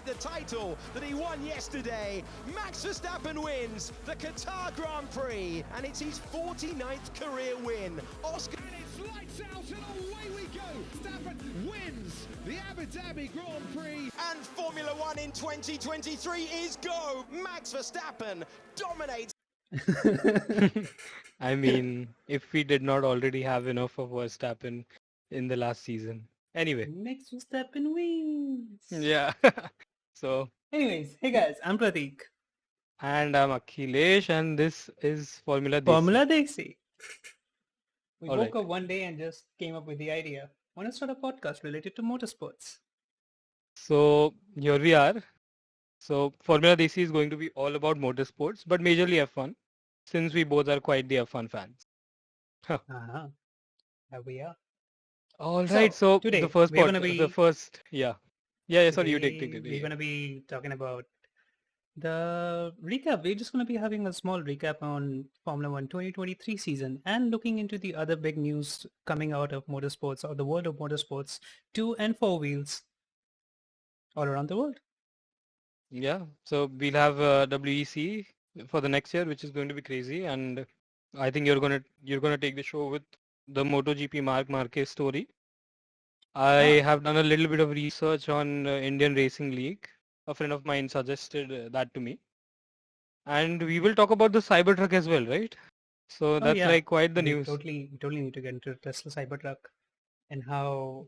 the title that he won yesterday. Max Verstappen wins the Qatar Grand Prix, and it's his 49th career win. Oscar. And it's lights out and away we go. Verstappen wins the Abu Dhabi Grand Prix. And Formula One in 2023 is go. Max Verstappen dominates. I mean, if we did not already have enough of Verstappen in the last season. Anyway. Max Verstappen wins. Yeah. So. Anyways, hey guys, I'm Prateek. And I'm Akhilesh, and this is Formula Desi. Formula Desi. We All woke right. up one day and just came up with the idea. Want to start a podcast related to motorsports? So here we are. So Formula Desi is going to be all about motorsports, but majorly F1, since we both are quite the F1 fans. Uh-huh. Here we are. All right. So today the first we're part, gonna be the first, yeah. Sorry, you take it. We're going to be talking about the recap. We're just going to be having a small recap on Formula 1 2023 season and looking into the other big news coming out of motorsports or the world of motorsports, 2 and 4 wheels all around the world. Yeah. So we'll have WEC for the next year, which is going to be crazy, and I think you're gonna take the show with the MotoGP Marc Marquez story. I have done a little bit of research on Indian Racing League. A friend of mine suggested that to me. And we will talk about the Cybertruck as well, right? So that's like quite the news. We totally need to get into Tesla Cybertruck and how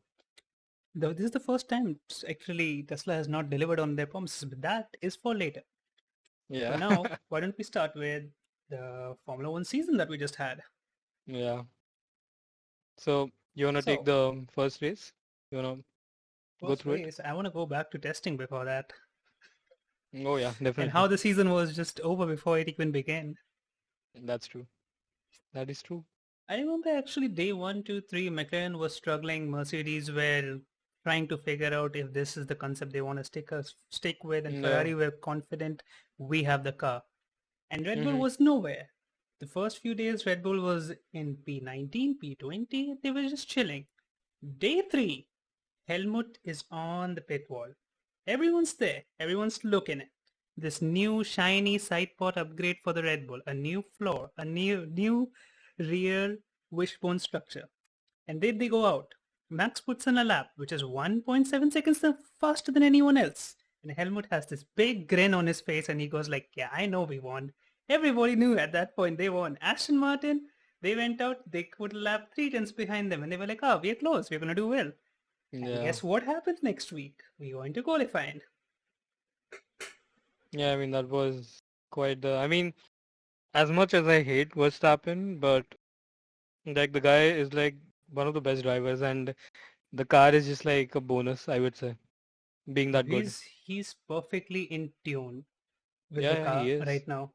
this is the first time actually Tesla has not delivered on their promises, but that is for later. Yeah. For now, why don't we start with the Formula 1 season that we just had? Yeah. So you want to take the first race? You want to go through it? I want to go back to testing before that. Oh yeah, definitely. And how the season was just over before it even began. That's true. That is true. I remember actually day 1, 2, 3, McLaren was struggling. Mercedes were trying to figure out if this is the concept they want to stick with, and Ferrari were confident we have the car. And Red Bull was nowhere. The first few days Red Bull was in P19, P20, they were just chilling. Day 3, Helmut is on the pit wall. Everyone's there. Everyone's looking at this new shiny side pot upgrade for the Red Bull, a new floor, a new rear wishbone structure. And then they go out. Max puts in a lap, which is 1.7 seconds faster than anyone else. And Helmut has this big grin on his face and he goes like, yeah, I know we won. Everybody knew at that point they won. Aston Martin, they went out, they put a lap 3 tenths behind them and they were like, we're close, we're going to do well. And guess what happened next week? We went to qualifying. Yeah, I mean, that was quite I mean, as much as I hate Verstappen, but like the guy is like one of the best drivers and the car is just like a bonus, I would say, being that good. He's perfectly in tune with the car right now.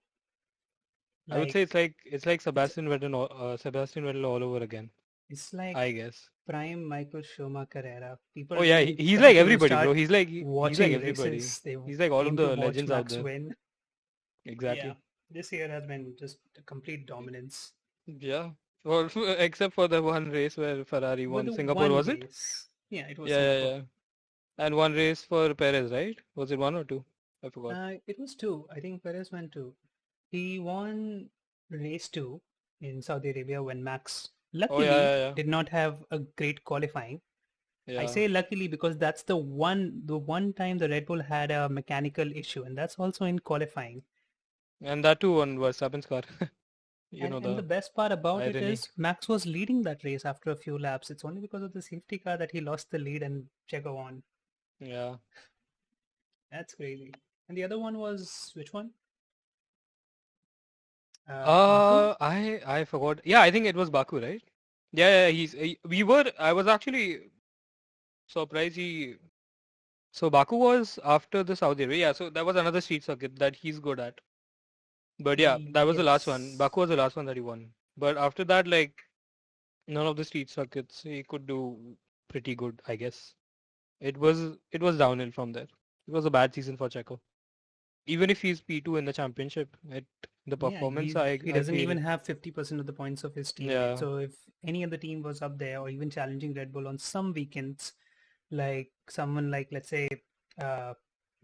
I would say it's like Sebastian Vettel all over again. It's like, I guess, prime Michael Schumacher era. People he's like everybody, bro. He's like everybody. Races, he's like all of the legends out there. Win. Exactly. Yeah. This year has been just a complete dominance. Yeah. Well, except for the one race where Ferrari won. Singapore, was it? Yeah, it was Singapore. Yeah. And one race for Perez, right? Was it 1 or 2? I forgot. It was 2. I think Perez won 2. He won race 2 in Saudi Arabia when Max luckily did not have a great qualifying. Yeah. I say luckily because that's the one time the Red Bull had a mechanical issue, and that's also in qualifying. And that too on Verstappen's car. And the best part about it is Max was leading that race after a few laps. It's only because of the safety car that he lost the lead and Checo won. Yeah. That's crazy. And the other one was which one? I forgot. Yeah, I think it was Baku, right? Yeah, I was actually surprised so Baku was after the Saudi Arabia. Yeah, so that was another street circuit that he's good at. But yeah, that was the last one. Baku was the last one that he won. But after that, like, none of the street circuits he could do pretty good, I guess. It was downhill from there. It was a bad season for Checo. Even if he's P2 in the championship, the performance he doesn't even have 50% of the points of his team. Yeah. So if any other team was up there or even challenging Red Bull on some weekends, like someone like, let's say,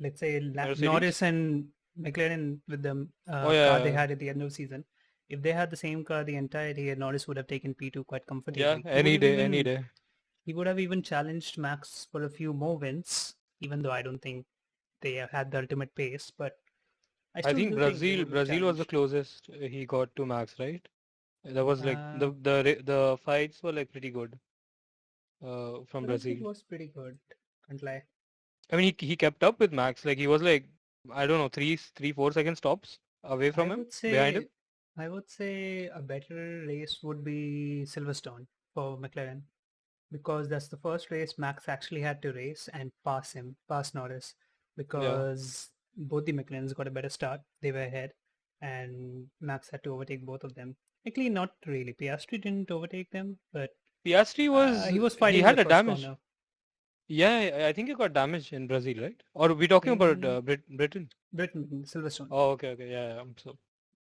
let's say Mercedes? Norris and McLaren with the Oh car they yeah, had at the end of the season, if they had the same car the entire year, Norris would have taken P2 quite yeah. comfortably. Any day, any day. He would have even challenged Max for a few more wins, even though I don't think they have had the ultimate pace, but I I still think do think they Brazil, would have Brazil was the challenged. closest he got to Max, right? That was like Uh, the fights were like pretty good from Brazil Brazil. was pretty good, can't lie. I mean, he kept up with Max. Like he was like, I don't know, 4 second stops away I from him, would behind him. say I would say a better race would be Silverstone for McLaren because that's the first race Max actually had to race and pass Norris Yeah, because both the McLarens got a better start. They were ahead and Max had to overtake both of them. Actually, not really. Piastri didn't overtake them, but Piastri was he was he fighting in the had a first damage. corner. Yeah, I think he got damage in Brazil, right? Or are we talking about In Britain? Britain, Silverstone. Oh, okay, yeah, yeah. So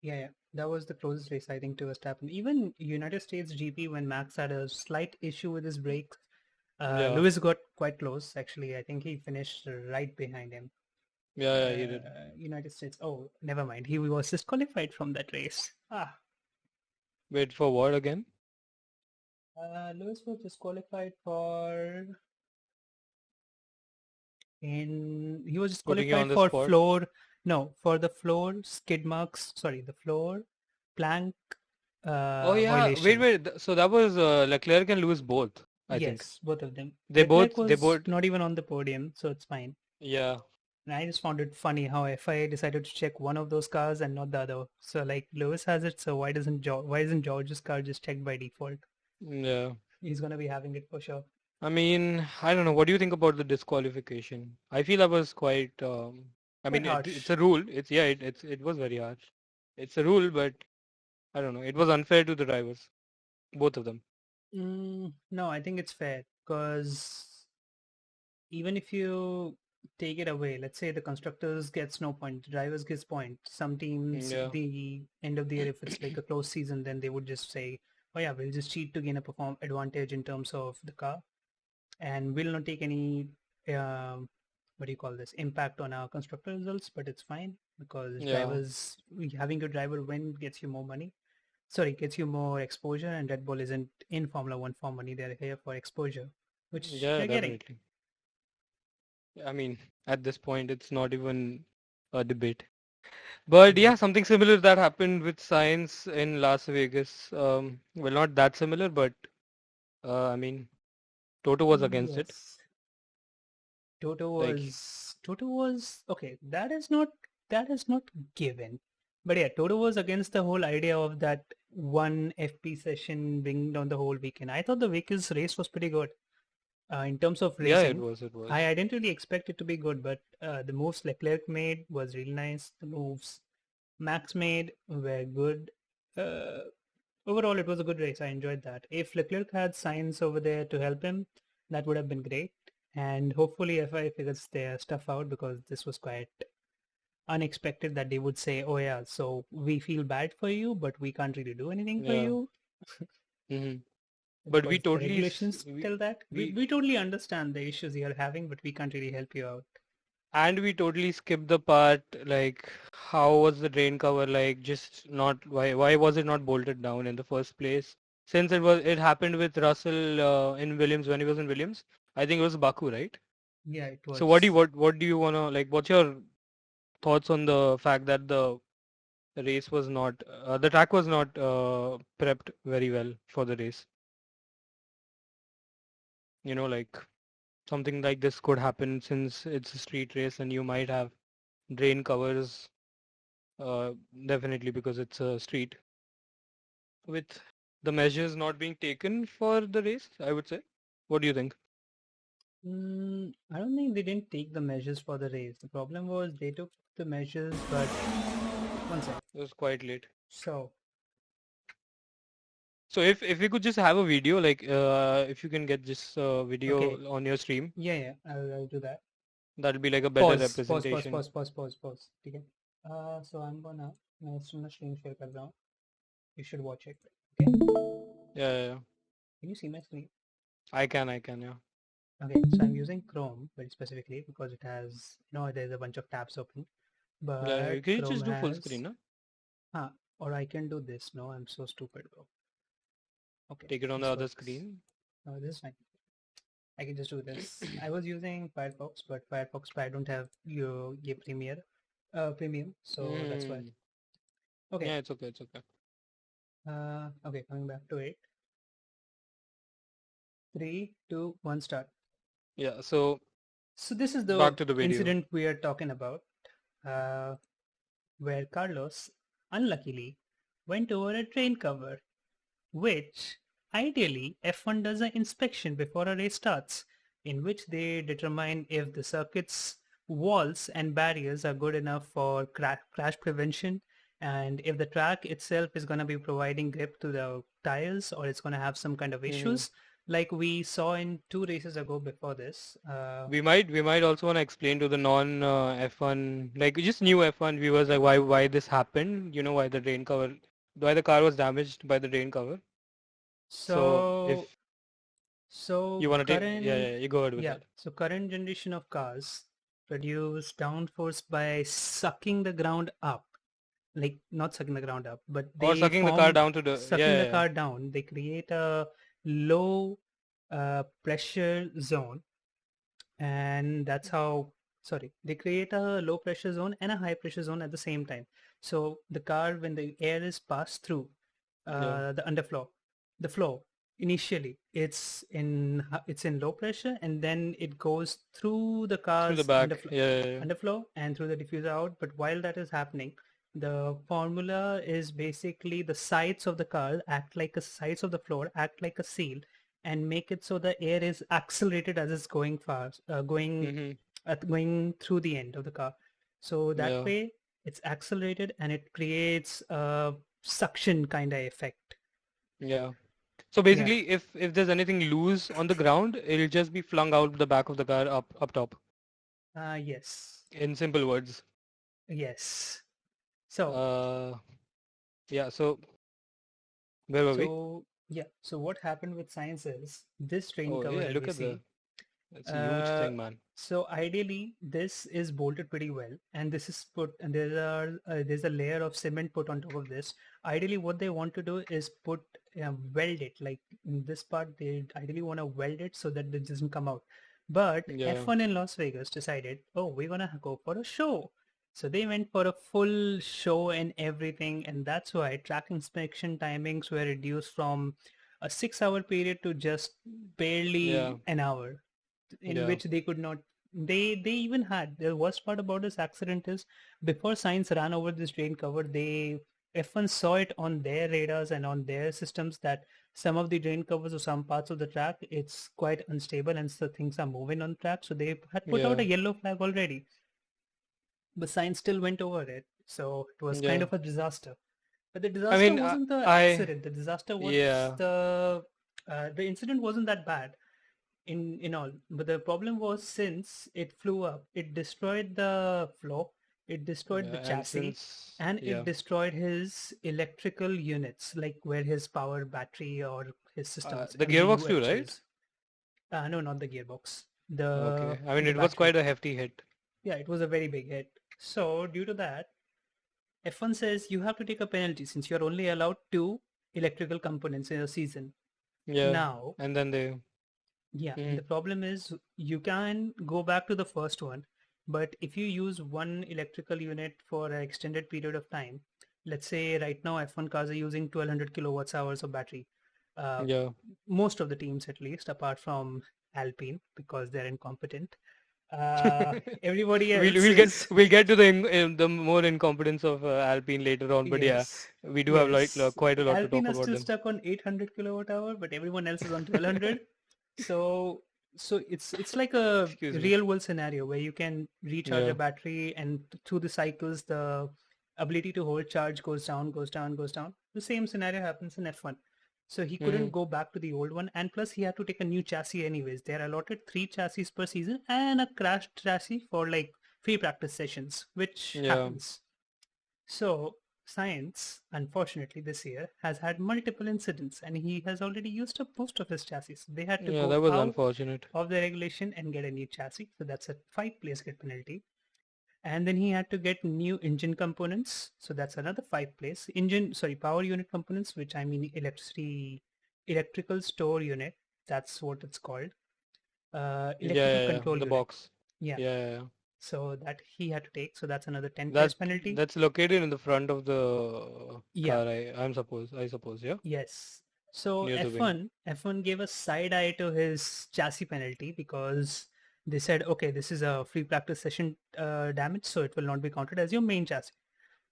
Yeah. That was the closest race I think to Verstappen. Even United States GP when Max had a slight issue with his brakes, yeah, Lewis got quite close. Actually, I think he finished right behind him. yeah, he did. United States. Oh, never mind. He was disqualified from that race. Wait for what again? Lewis was disqualified for he was Putting you on disqualified the for spot. floor. No, for the floor skid marks. Sorry, the floor plank Oh yeah, violation. So that was Leclerc and Lewis both, I think. Yes, both of them. They both, Leclerc they was both, not even on the podium, so it's fine. yeah, And I just found it funny how FIA decided to check one of those cars and not the other. So like Lewis has it, so why isn't George's car just checked by default? yeah. He's gonna be having it for sure. I mean, I don't know. What do you think about the disqualification? I feel that was quite. I Quite mean, it's harsh. a rule. It was very harsh. It's a rule, but I don't know. It was unfair to the drivers, both of them. No, I think it's fair because even if you take it away, let's say the constructors gets no point, the drivers gets point. Some teams, Yeah, the end of the year, if it's like a close season, then they would just say, "Oh yeah, we'll just cheat to gain a perform advantage in terms of the car, and we'll not take any what do you call this impact on our constructor results." But it's fine because yeah, having your driver win gets you more money. Sorry, gets you more exposure, and Red Bull isn't in Formula One for money; they're here for exposure, which yeah, they're getting. definitely. I mean, at this point, it's not even a debate. But yeah, Agreed. something similar that happened with science in Las Vegas. Well, not that similar, but I mean, Toto was against it. Yes. Toto Like, was Toto was okay. That is not given. But yeah, Toto was against the whole idea of that one FP session bringing down the whole weekend. I thought the Vehicles race was pretty good in terms of yeah, it racing. was, it was. I didn't really expect it to be good, but the moves Leclerc made was really nice. The moves Max made were good. Uh, Overall, it was a good race. I enjoyed that. If Leclerc had Sainz over there to help him, that would have been great. And hopefully FI figures their stuff out because this was quite unexpected that they would say, "Oh yeah, so we feel bad for you, but we can't really do anything for Yeah. you." Hmm. But we Because the totally, regulations tell that. We totally understand the issues you're having, but we can't really help you out. and we totally skipped the part like how was the drain cover like just not why was it not bolted down in the first place? Since it happened with Russell in Williams when he was in Williams. I think it was Baku, right? Yeah, it So was. what do you wanna like? What's your thoughts on the fact that the race was not the track was not prepped very well for the race? You know, like something like this could happen since it's a street race and you might have drain covers definitely because it's a street with the measures not being taken for the race, I would say. What do you think? I don't think they didn't take the measures for the race. The problem was they took the measures, but one sec. It was quite late. So So if we could just have a video, like if you can get this video okay, on your stream, yeah, I'll do that. that'll be like a better Pause. representation. ठीक है? So I'm gonna मैं screen share कर रहा हूँ. You should watch it. Okay? Yeah, yeah, yeah. Can you see my screen? I can, yeah. Okay, so I'm using Chrome very specifically because it has, there's a bunch of tabs open, Yeah, but you can Chrome just do full screen, has, no? or I can do this. No, I'm so stupid, bro. Okay, Take it on the this other works. screen. No, this is fine. I can just do this. I was using Firefox, but I don't have your Premium, so that's why. Mm. Okay, Yeah, it's okay, it's okay. okay, coming back to it. 3, 2, 1, start. Yeah, so So this is the back to the video. incident we are talking about, uh, where Carlos unluckily went over a train cover, which ideally F1 does an inspection before a race starts, in which they determine if the circuit's walls and barriers are good enough for crash prevention, and if the track itself is going to be providing grip to the tires, or it's going to have some kind of Hmm. issues like we saw in 2 races ago before this. We might also want to explain to the non F1, like just new F1 viewers, like why this happened. You know, why the car was damaged by the drain cover. So So if So you want to take, current, you go ahead with yeah, that. so current generation of cars produce downforce by sucking the ground up, like not sucking the ground up, but Or they sucking the car form down to the, sucking the car down. They create a low pressure zone, and that's how, sorry, they create a low pressure zone and a high pressure zone at the same time. So the car, when the air is passed through yeah, the underfloor, the flow, initially it's in low pressure, and then it goes through the through the car's back. Yeah. underflow and through the diffuser out. But while that is happening, the formula is basically the sides of the car act like a sides of the floor act like a seal, and make it so the air is accelerated as it's going fast, Mm-hmm. going through the end of the car. So that Yeah. way it's accelerated and it creates a suction kind of effect. Yeah. So Yeah. basically, if there's anything loose on the ground, it'll just be flung out the back of the car up top. Yes. In simple words. Yes. So, Uh, yeah. So where were we? so what happened with science is this train Oh cover yeah, that look we at see. it's a huge Uh, thing, man. so ideally, this is bolted pretty well, and this is put, and there's a layer of cement put on top of this. Ideally, what they want to do is weld it. Like in this part, they ideally want to weld it so that it doesn't come out. But Yeah. F1 in Las Vegas decided, oh, we're gonna go for a show. So they went for a full show and everything, and that's why track inspection timings were reduced from a 6 hour period to just Yeah. barely an hour, in Yeah. which they could not, they even had, the worst part about this accident is before science ran over this drain cover, they F1 saw it on their radars and on their systems that some of the drain covers or some parts of the track, it's quite unstable and so things are moving on track, so they had put out Yeah. a yellow flag already, but science still went over it, so it was kind Yeah. of a disaster. But the I disaster mean, wasn't the I accident, the disaster was yeah. the incident wasn't that bad in all, but the problem was since it flew up, it destroyed the floor, it destroyed the Yeah. And chassis, since and it yeah, destroyed his electrical units, like where his power battery or his systems the gearbox too, right? MGU no, not the gearbox, the Okay. I mean, the it was quite battery. a hefty hit. Yeah, it was a very big hit. So due to that, F1 says you have to take a penalty since you're only allowed 2 electrical components in a season. Yeah. Now, And then they. yeah, and Mm, the problem is you can go back to the first one, but if you use one electrical unit for an extended period of time, let's say right now F1 cars are using 1200 kilowatts hours of battery. Uh, yeah. Most of the teams, at least, apart from Alpine, because they're incompetent. Everybody We'll else we'll get is, we'll get to the more incompetence of Alpine later on, but yeah, yes, we do have like yes. quite a lot to Alpine talk are about still them. stuck on 800 kilowatt hour, but everyone else is on 1200. So it's like a Excuse me. real world scenario where you can recharge a Yeah. battery, and through the cycles the ability to hold charge goes down, goes down, goes down. The same scenario happens in F1. So he Hmm. couldn't go back to the old one, and plus he had to take a new chassis anyways. They're allotted 3 chassis per season and a crashed chassis for like free practice sessions, which Yeah. happens. So Science, unfortunately, this year has had multiple incidents, and he has already used up most of his chassis. They had to Yeah, go that was out unfortunate. of the regulation and get a new chassis. So that's a 5 place grid penalty. And then he had to get new engine components. So that's another 5 place. Power unit components, which I mean electrical store unit. That's what it's called. Yeah, Electrical yeah, yeah. control The unit. box. Yeah. Yeah, yeah, yeah. So that he had to take. So that's another 10 place That penalty. that's located in the front of the Yeah. car. I suppose. Yeah, Yes. So near the wing. F1 gave a side eye to his chassis penalty because they said, okay, this is a free practice session damage, so it will not be counted as your main chassis.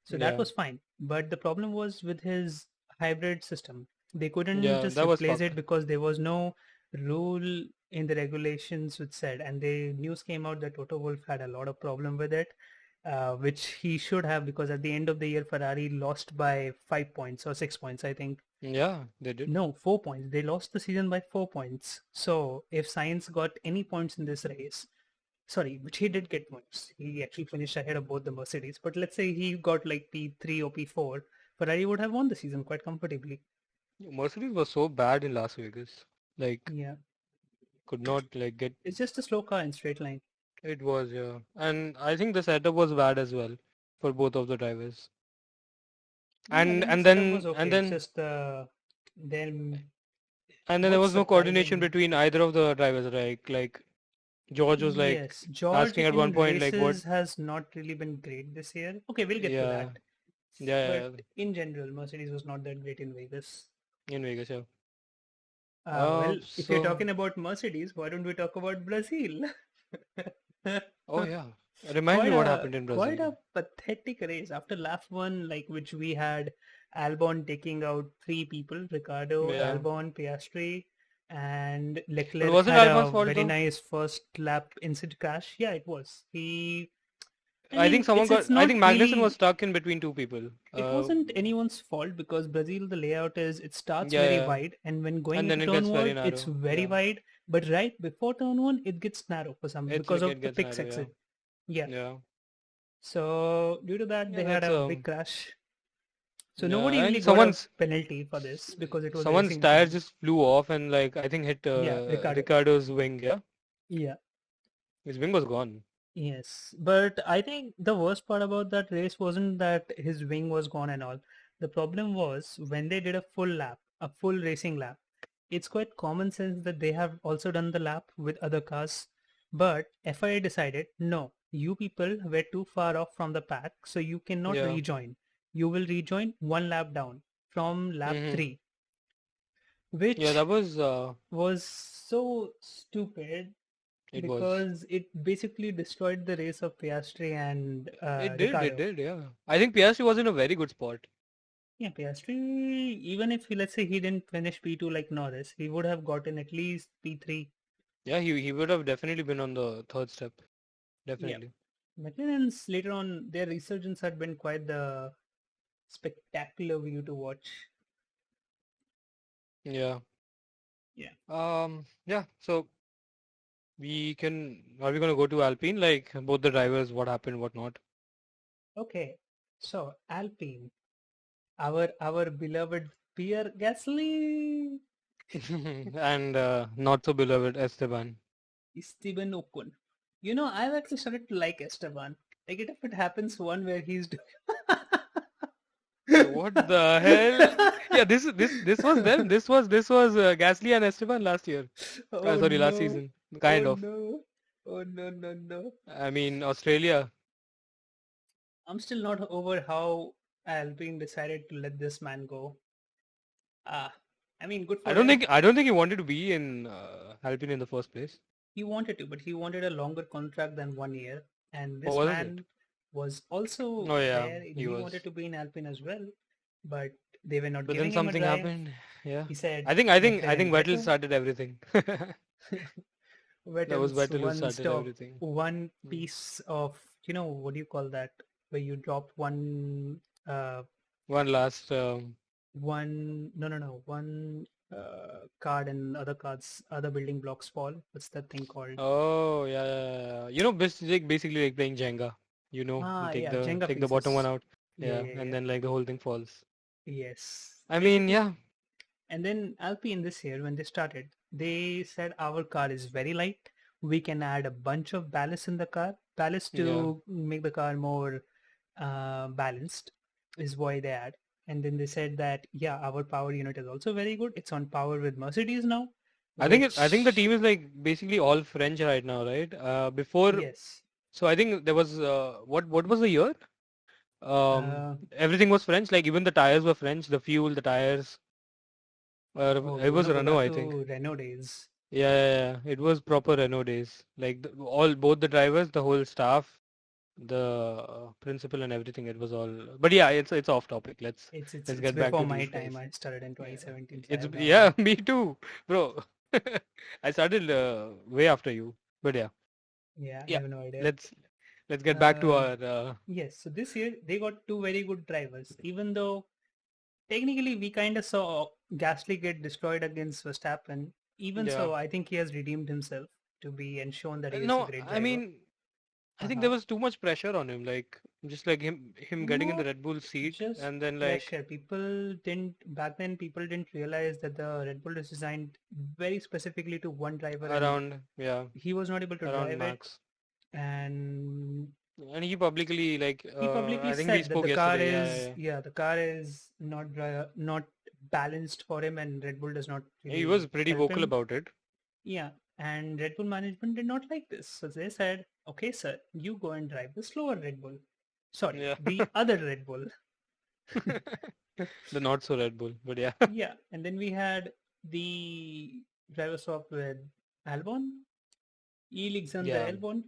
So that Yeah, was fine. But the problem was with his hybrid system. They couldn't yeah. just That was replace fucked. it because there was no rule in the regulations which said, and the news came out that Toto Wolff had a lot of problem with it, which he should have, because at the end of the year, Ferrari lost by 5 points or 6 points, I think. Yeah, they did. No, 4 points. They lost the season by 4 points. So if Sainz got any points in this race, sorry, which he did get points. He actually finished ahead of both the Mercedes. But let's say he got like P3 or P4, Ferrari would have won the season quite comfortably. Mercedes was so bad in Las Vegas. Like, Yeah. could not like get. It's just a slow car in straight line. It was, yeah. And I think the setup was bad as well for both of the drivers. Yeah, I And think the and setup was then and okay. It's then just them and then there both was no coordination surprising. between either of the drivers, right? Like George was like Yes, George asking at one in point like what. races has not really been great this year. Okay, we'll get to Yeah, that. yeah, But in general, Mercedes was not that great in Vegas. yeah, in Vegas, yeah. Well, if you're So talking about Mercedes, why don't we talk about Brazil? oh yeah. Remind me quite what a happened in quite Brazil. a pathetic race after lap one, like which we had Albon taking out three people: Ricardo, Yeah. Albon, Piastri, and But Leclerc was it had Albon's a fault very though? nice first lap incident crash. Yeah, it was. I I think mean, someone got it's I not think Magnussen was really. stuck in between two people. It wasn't anyone's fault because Brazil, the layout is it starts Yeah, very yeah. wide, and when going And then into it turn gets very one, it's narrow. very Yeah. wide. But right before turn one, it gets narrow for some It's because like of it the gets pits narrow, yeah. exit. Yeah. Yeah. So due to that, Yeah, they had that's a big crash. So yeah, nobody really and got a penalty for this because it was a someone's racing tire incident. just flew off and like I think hit Yeah, Ricardo. Ricardo's wing, yeah? Yeah. His wing was gone. Yes, but I think the worst part about that race wasn't that his wing was gone and all. The problem was when they did a full lap, a full racing lap. It's quite common sense that they have also done the lap with other cars. But FIA decided, no, you people were too far off from the pack, so you cannot Yeah. rejoin. You will rejoin one lap down from lap Mm-hmm. 3, Yeah, which that was was so stupid it was. because it basically destroyed the race of Piastri and It Ricardo. did, yeah. I think Piastri was in a very good spot. Yeah, Piastri, even if let's say he didn't finish P2 like Norris, he would have gotten at least P3. Yeah, he would have definitely been on the third step. Yeah. Definitely. McLaren's later on, their resurgence had been quite the spectacular view to watch. Yeah. Yeah. Yeah, so are we gonna go to Alpine? Like both the drivers, what happened, what not? Okay. So Alpine, our beloved Pierre Gasly, And not so beloved Esteban. Esteban Ocon. You know, I've actually started to like Esteban. Like if it happens one where he's doing What the hell? Yeah, this was them. This was Gasly and Esteban last year. Oh Sorry, last no. season. Oh Kind of. no. Oh no no no. I mean, Australia. I'm still not over how Alpine decided to let this man go. Ah, I mean, good for him. I don't think he wanted to be in Alpine in the first place. He wanted to, but he wanted a longer contract than 1 year. And Or this was it? man was also Oh yeah, there. he He wanted was. to be in Alpine as well, but they were not But then giving him a something drive. happened. Yeah. He said, I think McLaren Vettel better. started everything. That was Vettel's Vettel who one started stop, everything. one Mm. piece of, what do you call that? Where you drop one, One last one card and other cards, other building blocks fall. What's that thing called? oh yeah, yeah, yeah. You know, basically like playing Jenga. You know, you Yeah, Jenga take the bottom one pieces. out. Yeah, Yeah, yeah, and yeah. then like the whole thing falls. Yes. I mean, Basically, yeah, and then Alpine this year, when they started, they said our car is very light. We can add a bunch of ballast in the car. Ballast yeah. to make the car more balanced is why they add. And then they said that, yeah, our power unit is also very good. It's on power with Mercedes now, I think the which, team is like basically all French right now, right? Before, yes. so I think there was what was the year? Uh, Everything was French. Like even the tires were French. The fuel, the tires. oh, It you want was to go Renault, back I think. to Renault days? Yeah, yeah, yeah. It was proper Renault days. Like both the drivers, the whole staff, the principal, and everything. It was all. But yeah, it's off topic. Let's It's get back before to my these time. guys. I started in Yeah, 2017, so I it's have no yeah, idea. me too, bro. I started way after you. But yeah, Yeah, I yeah. have no idea. Let's let's get back to Uh, our yes, so this year they got two very good drivers, even though technically we kind of saw Gasly get destroyed against Verstappen. Even yeah. so, I think he has redeemed himself to be and shown that he is a No, great I driver. mean, I think there Uh-huh. was too much pressure on him. Like just like him getting in the Not Red Bull seat just and then like pressure. People didn't back then. People didn't realize that the Red Bull is designed very specifically to one driver, and around yeah he was not able to around drive it. Max. And And he publicly like he publicly I think we said that spoke the car yesterday. is the car is not balanced for him, and Red Bull does not Yeah. He really was pretty help vocal him. about it. Yeah, and Red Bull management did not like this, so they said, okay sir, you go and drive the slower Red Bull, sorry, Yeah. the other Red Bull. The not so Red Bull, but yeah. Yeah, and then we had the driver swap with Albon, Alexander Yeah. Albon.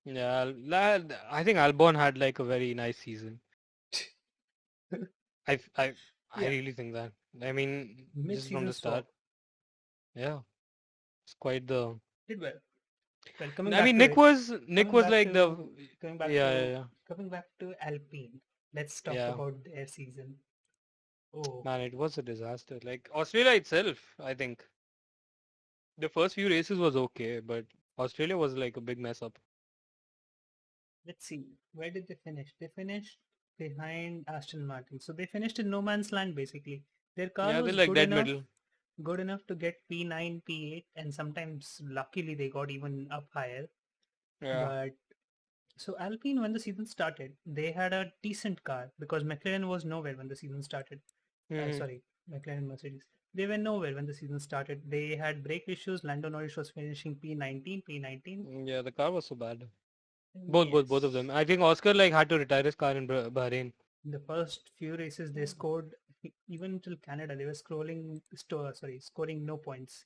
Yeah. I think Albon had like a very nice season. I I I Yeah, really think that. I mean, just from mid-season the start. swap Yeah. It's quite the did well. Well, I mean, Nick coming was back like the to yeah, yeah, yeah. coming back to Alpine. Let's talk Yeah. about their season. Oh, Man, it was a disaster. Like Australia itself, I think the first few races was okay, but Australia was like a big mess up. let's see. Where did they finish? They finished behind Aston Martin. So they finished in no man's land basically. Their car Yeah, they're was like dead middle. good enough to get P9, P8, and sometimes luckily they got even up higher. Yeah. But so Alpine, when the season started, they had a decent car because McLaren was nowhere when the season started. Hmm. Sorry, McLaren Mercedes. They were nowhere when the season started. They had brake issues. Lando Norris was finishing P19, P19. Yeah, the car was so bad. Both of them. Yes. I think Oscar like had to retire his car in Bahrain. The first few races they scored, even till Canada, they were scoring no points.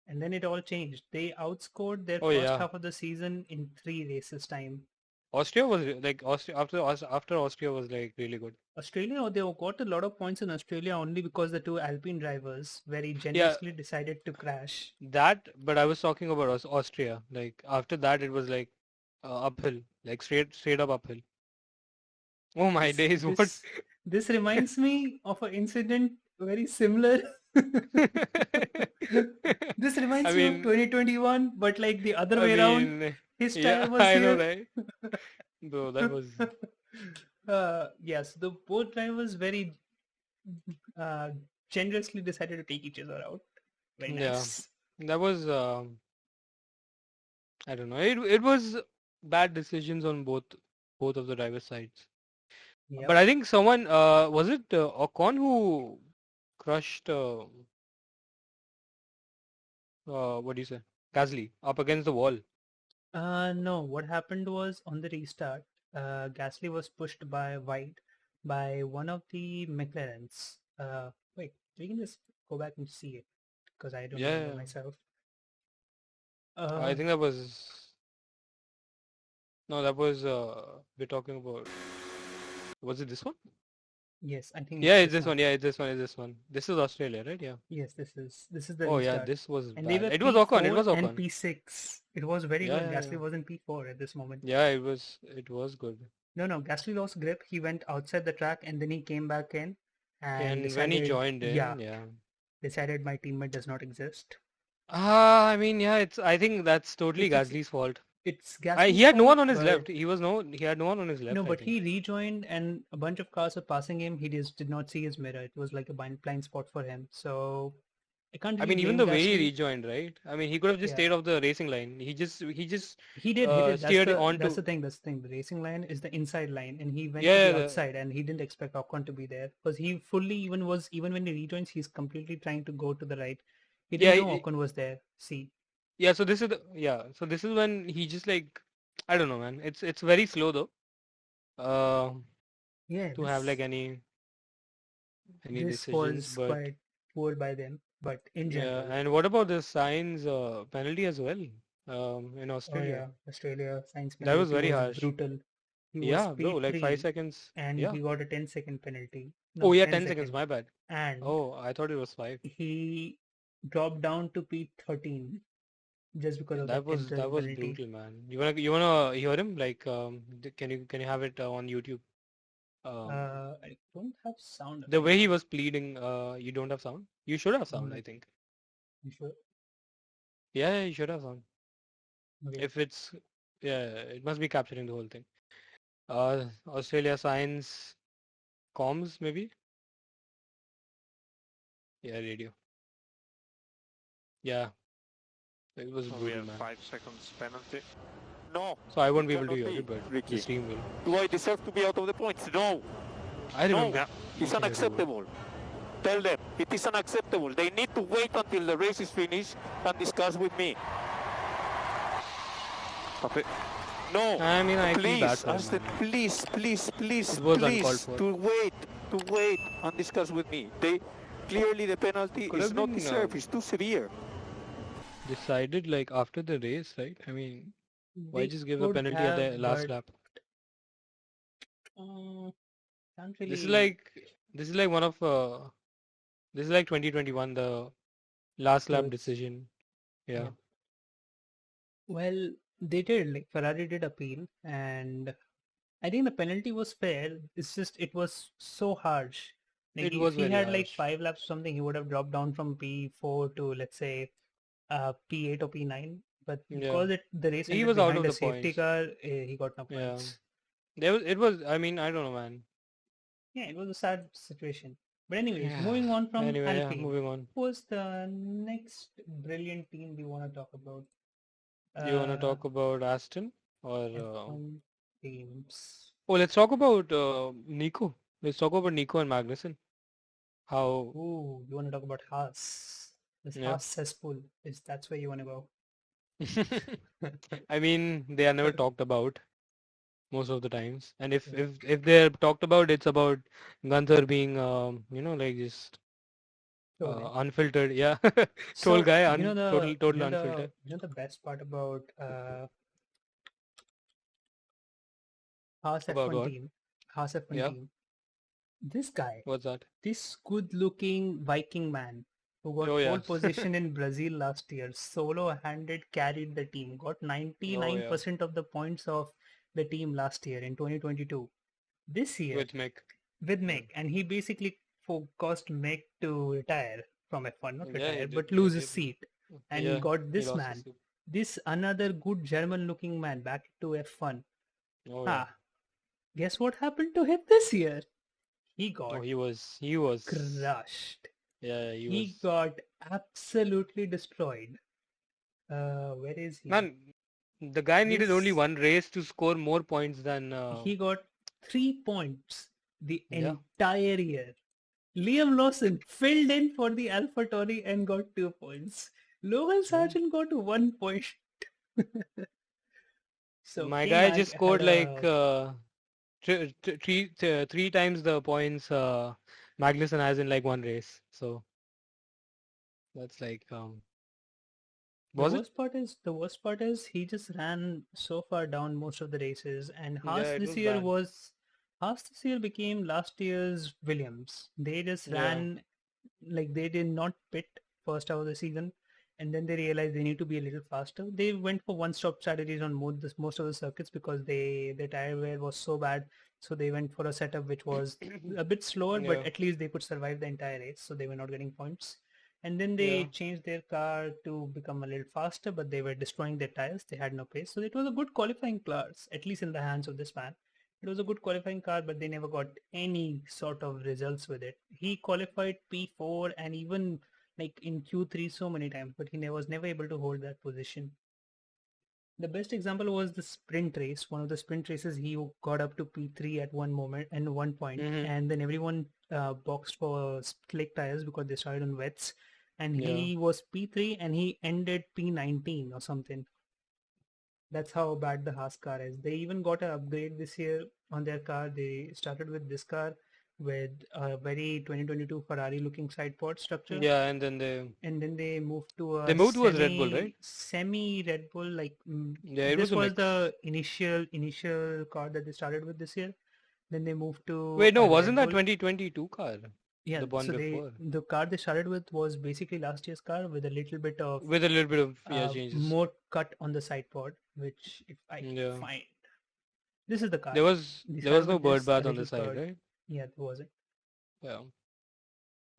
And then it all changed. They outscored their Oh first yeah, half of the season in 3 races time. Austria was like Austria after Austria was like really good. Australia, they got a lot of points in Australia only because the two Alpine drivers very Yeah, generously decided to crash. that. But I was talking about Austria. Like after that, it was like uphill, like straight up uphill. Oh my This days, what? this this reminds me of an incident very similar. This I reminds me of mean, 2021, but like the other I way around. mean, His yeah, tire was I know, here. right? Bro, that was Yes, the both drivers very uh, generously decided to take each other out. Very yeah, nice. that was I don't know. It was bad decisions on both of the driver sides. Yep. But I think someone was it Ocon who crushed what do you say? Gasly up against the wall. No, what happened was on the restart, Gasly was pushed by wide by one of the McLarens. Wait, we can just go back and see it because I don't remember Yeah, myself. I Uh, think that was no, that was we're talking about. Was it this one? yes, I think Yeah, it's it's this this one. one. Yeah, it's this one. It's this one. This is Australia, right? Yeah. Yes, this is the Oh yeah, restart, this was and they bad. were It was Ocon. It P4 was and Ocon. P6. It was very Yeah, good. yeah, yeah. Gasly was in P4 at this moment. Yeah, it was. It was good. No, Gasly lost grip. He went outside the track and then he came back in and And when he decided, joined yeah, in, yeah. decided my teammate does not exist. I mean, yeah, it's. I think that's totally It's Gasly's fault. it's Gasly's he had no one fault, on his but left. He had no one on his left, no, I but think. he rejoined and a bunch of cars were passing him. He just did not see his mirror. It was like a blind spot for him. So I can't I really mean, even blame the way he Gasly. rejoined, right? I mean, he could have just Yeah, stayed off the racing line. He just he did. He did. steered That's onto. the thing. That's the thing. The racing line is the inside line, and he went to Yeah, the outside, and he didn't expect Ocon to be there because he fully even when he rejoins, he's completely trying to go to the right. He yeah, didn't know Ocon was there. See, yeah. So this is So this is when he just like, I don't know, man. It's very slow though. Uh, yeah, to have like any this decisions, was but quite poor by them. But in yeah. general, And what about the signs penalty as well? In oh Australia, yeah, Australia science that was penalty very was harsh. brutal. He was Yeah, bro. Like five P3 seconds. and Yeah. he got a 10-second penalty. Oh No, yeah, 10 10 seconds. second. My bad. And Oh, I thought it was 5. he dropped down to P13 just because Yeah, of that 10 that second was penalty. brutal, man. You wanna hear him? Like, can you have it on YouTube? I don't have sound The way he available. was pleading. You don't have sound. You should have sound, Mm, I think. you sure? Yeah, you should have sound. Okay. If it's Yeah, it must be capturing the whole thing. Australia Science comms maybe. Yeah, radio. Yeah, it was So we brutal, have man. 5 seconds penalty. No, So I won't it be able to cannot hear be, it, but the Ricky. stream will. Do I deserve to be out of the points? No, I no, remember. it's I remember. unacceptable. Tell them it is unacceptable. They need to wait until the race is finished and discuss with me. Okay. No, I mean, I feel bad please, for him, ask them, man. please, please, please, It was uncalled please, for. to wait and discuss with me. They clearly the penalty Could is have not been deserved. It's too severe. decided like after the race, right? I mean, why They just give a could penalty at have, the last but lap? can't This is really. like this is like one of this is like 2021, the last So lap it's decision. Yeah. yeah. Well, they did. Like Ferrari did appeal, and I think the penalty was fair. It's just it was so harsh. Like It if was he very had like harsh. 5 laps or something, he would have dropped down from P4 to let's say P8 or P9. But Yeah. because the race He ended was out behind of a the safety points. car, he got no Yeah. points. It was, I mean, I don't know, man. Yeah, it was a sad situation. But anyways, Yeah. moving on from Anyway, yeah, Alpine, moving on. who was the next brilliant team we want to talk about? You wanna Uh, talk about Aston or F1 teams. oh, let's talk about Nico. Let's talk about Nico and Magnussen. How Ooh, you want to talk about Haas? This yeah. Haas cesspool is that's where you want to go. I mean, they are never talked about most of the times, and if Yeah. if they're talked about, it's about Gunther being like just Totally. unfiltered. Yeah, troll So guy, you know the total unfiltered. best part about Haas About F1 what? team, Haas F1 Yeah, team. This guy, what's that? this good-looking Viking man who got Oh pole yeah, position in Brazil last year, solo-handed carried the team, got oh yeah, 99% of the points of the team last year in 2022. This year, with Mick. with Yeah, Mick, and he basically caused Mick to retire from F1, not yeah, he retire, did. but He lose his did. seat. And he Yeah, got he this lost his man, seat. this another good German-looking man back to F1. Oh yeah. Ah, guess what happened to him this year? He Oh, got he was. crushed. Yeah, he He was. got absolutely destroyed. Where is he? Man, the guy needed only His one race to score more points than he got 3 points the yeah. entire year. Liam Lawson filled in for the AlphaTauri and got 2 points. Logan Yeah. Sargent got 1 point. So My guy K-Mag just had scored like a three times the points Magnussen has in like one race. So that's like was it? the worst part is he just ran so far down most of the races, and Yeah, it was bad. Haas this year became last year's Williams. They just Yeah. ran like they did not pit first half of the season, and then they realized they need to be a little faster. They went for one-stop strategies on most of the circuits because their tire wear was so bad. So they went for a setup which was a bit slower, but Yeah. at least they could survive the entire race. So they were not getting points. And then they Yeah. changed their car to become a little faster, but they were destroying their tires. They had no pace. So it was a good qualifying car, at least in the hands of this man. It was a good qualifying car, but they never got any sort of results with it. He qualified P4 and even like in Q3 so many times, but he was never able to hold that position. The best example was the sprint race. One of the sprint races, he got up to P3 at one moment and one point, Mm-hmm. and then everyone boxed for slick tires because they started on wets, and Yeah. he was P3 and he ended P19 or something. That's how bad the Haas car is. They even got an upgrade this year on their car. They started with this car with a very 2022 Ferrari looking side pod structure, Yeah, and then they and then they moved to they a moved towards Red Bull, right? semi Red Bull. Like Yeah, it was this a was mix. the initial car that they started with this year. Then they moved to Wait, no, a wasn't Red that Bull. 2022 car? Yeah, The one so before. the car they started with was basically last year's car with a little bit of With a little bit of changes. more cut on the side pod, which if I can Yeah. find, this is the car. There was They there was started no with bird this, a bath on the little side, curved. right? Yeah, there wasn't. Yeah.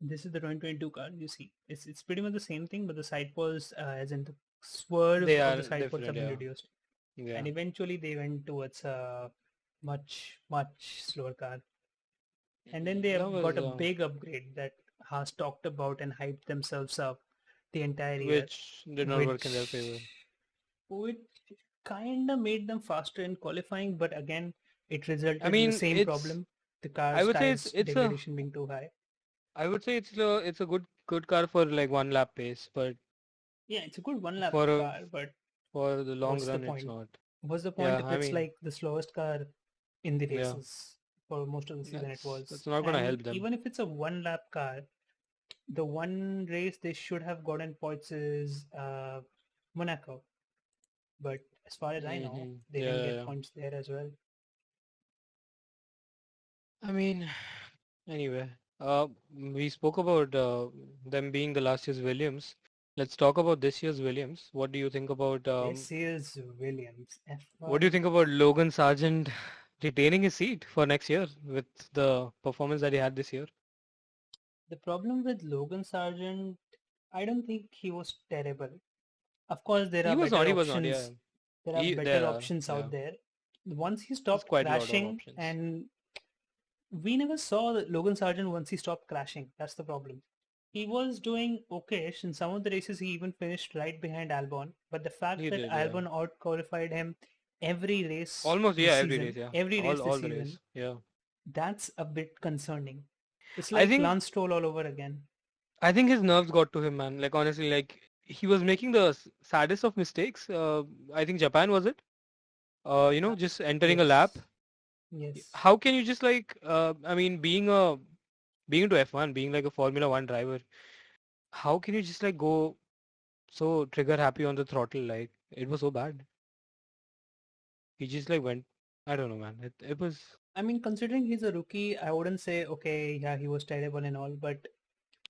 This is the 2022 car. You see, it's pretty much the same thing, but the side pods, as in the swerve They of are the side pods, different, have been yeah. reduced, Yeah. and eventually they went towards a much slower car. And then they That have was got a big upgrade that has talked about and hyped themselves up the entire year, which did not work in their favor. which kind of made them faster in qualifying, but again, it I resulted in the mean, same it's problem: the I car's would say tires degradation being too high. I would say it's a good car for like one lap pace, but Yeah, it's a good one lap for car, but for the long what's the run, it's point? not. What's the point Yeah, if I it's mean, like the slowest car in the yeah, races for most of the season it was? that's not gonna And help them. even if it's a one lap car, the one race they should have gotten points is Monaco. But as far as I know, Hmm. they Yeah, didn't yeah, get yeah. points there as well. I mean, anyway, we spoke about them being the last year's Williams. Let's talk about this year's Williams. What do you think about This is Williams what do you F1. think about Logan Sargent retaining his seat for next year with the performance that he had this year? The problem with Logan Sargent, I don't think he was terrible. Of course, there He are was not. better He was not. Yeah. options. There are There better are. options Yeah. out there. Once he There's stopped quite a lot of crashing, options. and we never saw Logan Sargent once he stopped crashing. That's the problem. He was doing okay in some of the races. He even finished right behind Albon. But the fact He that did. Yeah. Albon out qualified him every race Almost. Yeah. this Every race. season, Yeah. every race this All the season, race. Yeah. that's a bit concerning. It's I like think Lance Stroll all over again. I think his nerves got to him, man. Like honestly, like he was making the saddest of mistakes. I think Japan was it. Uh, Just entering a lap. yes, yes. How can you just like? I mean, being into F1, being like a Formula One driver, how can you just like go so trigger happy on the throttle? Like it was so bad. He just like went. I don't know, man. It was. I mean, considering he's a rookie, I wouldn't say, okay, yeah, he was terrible and all, but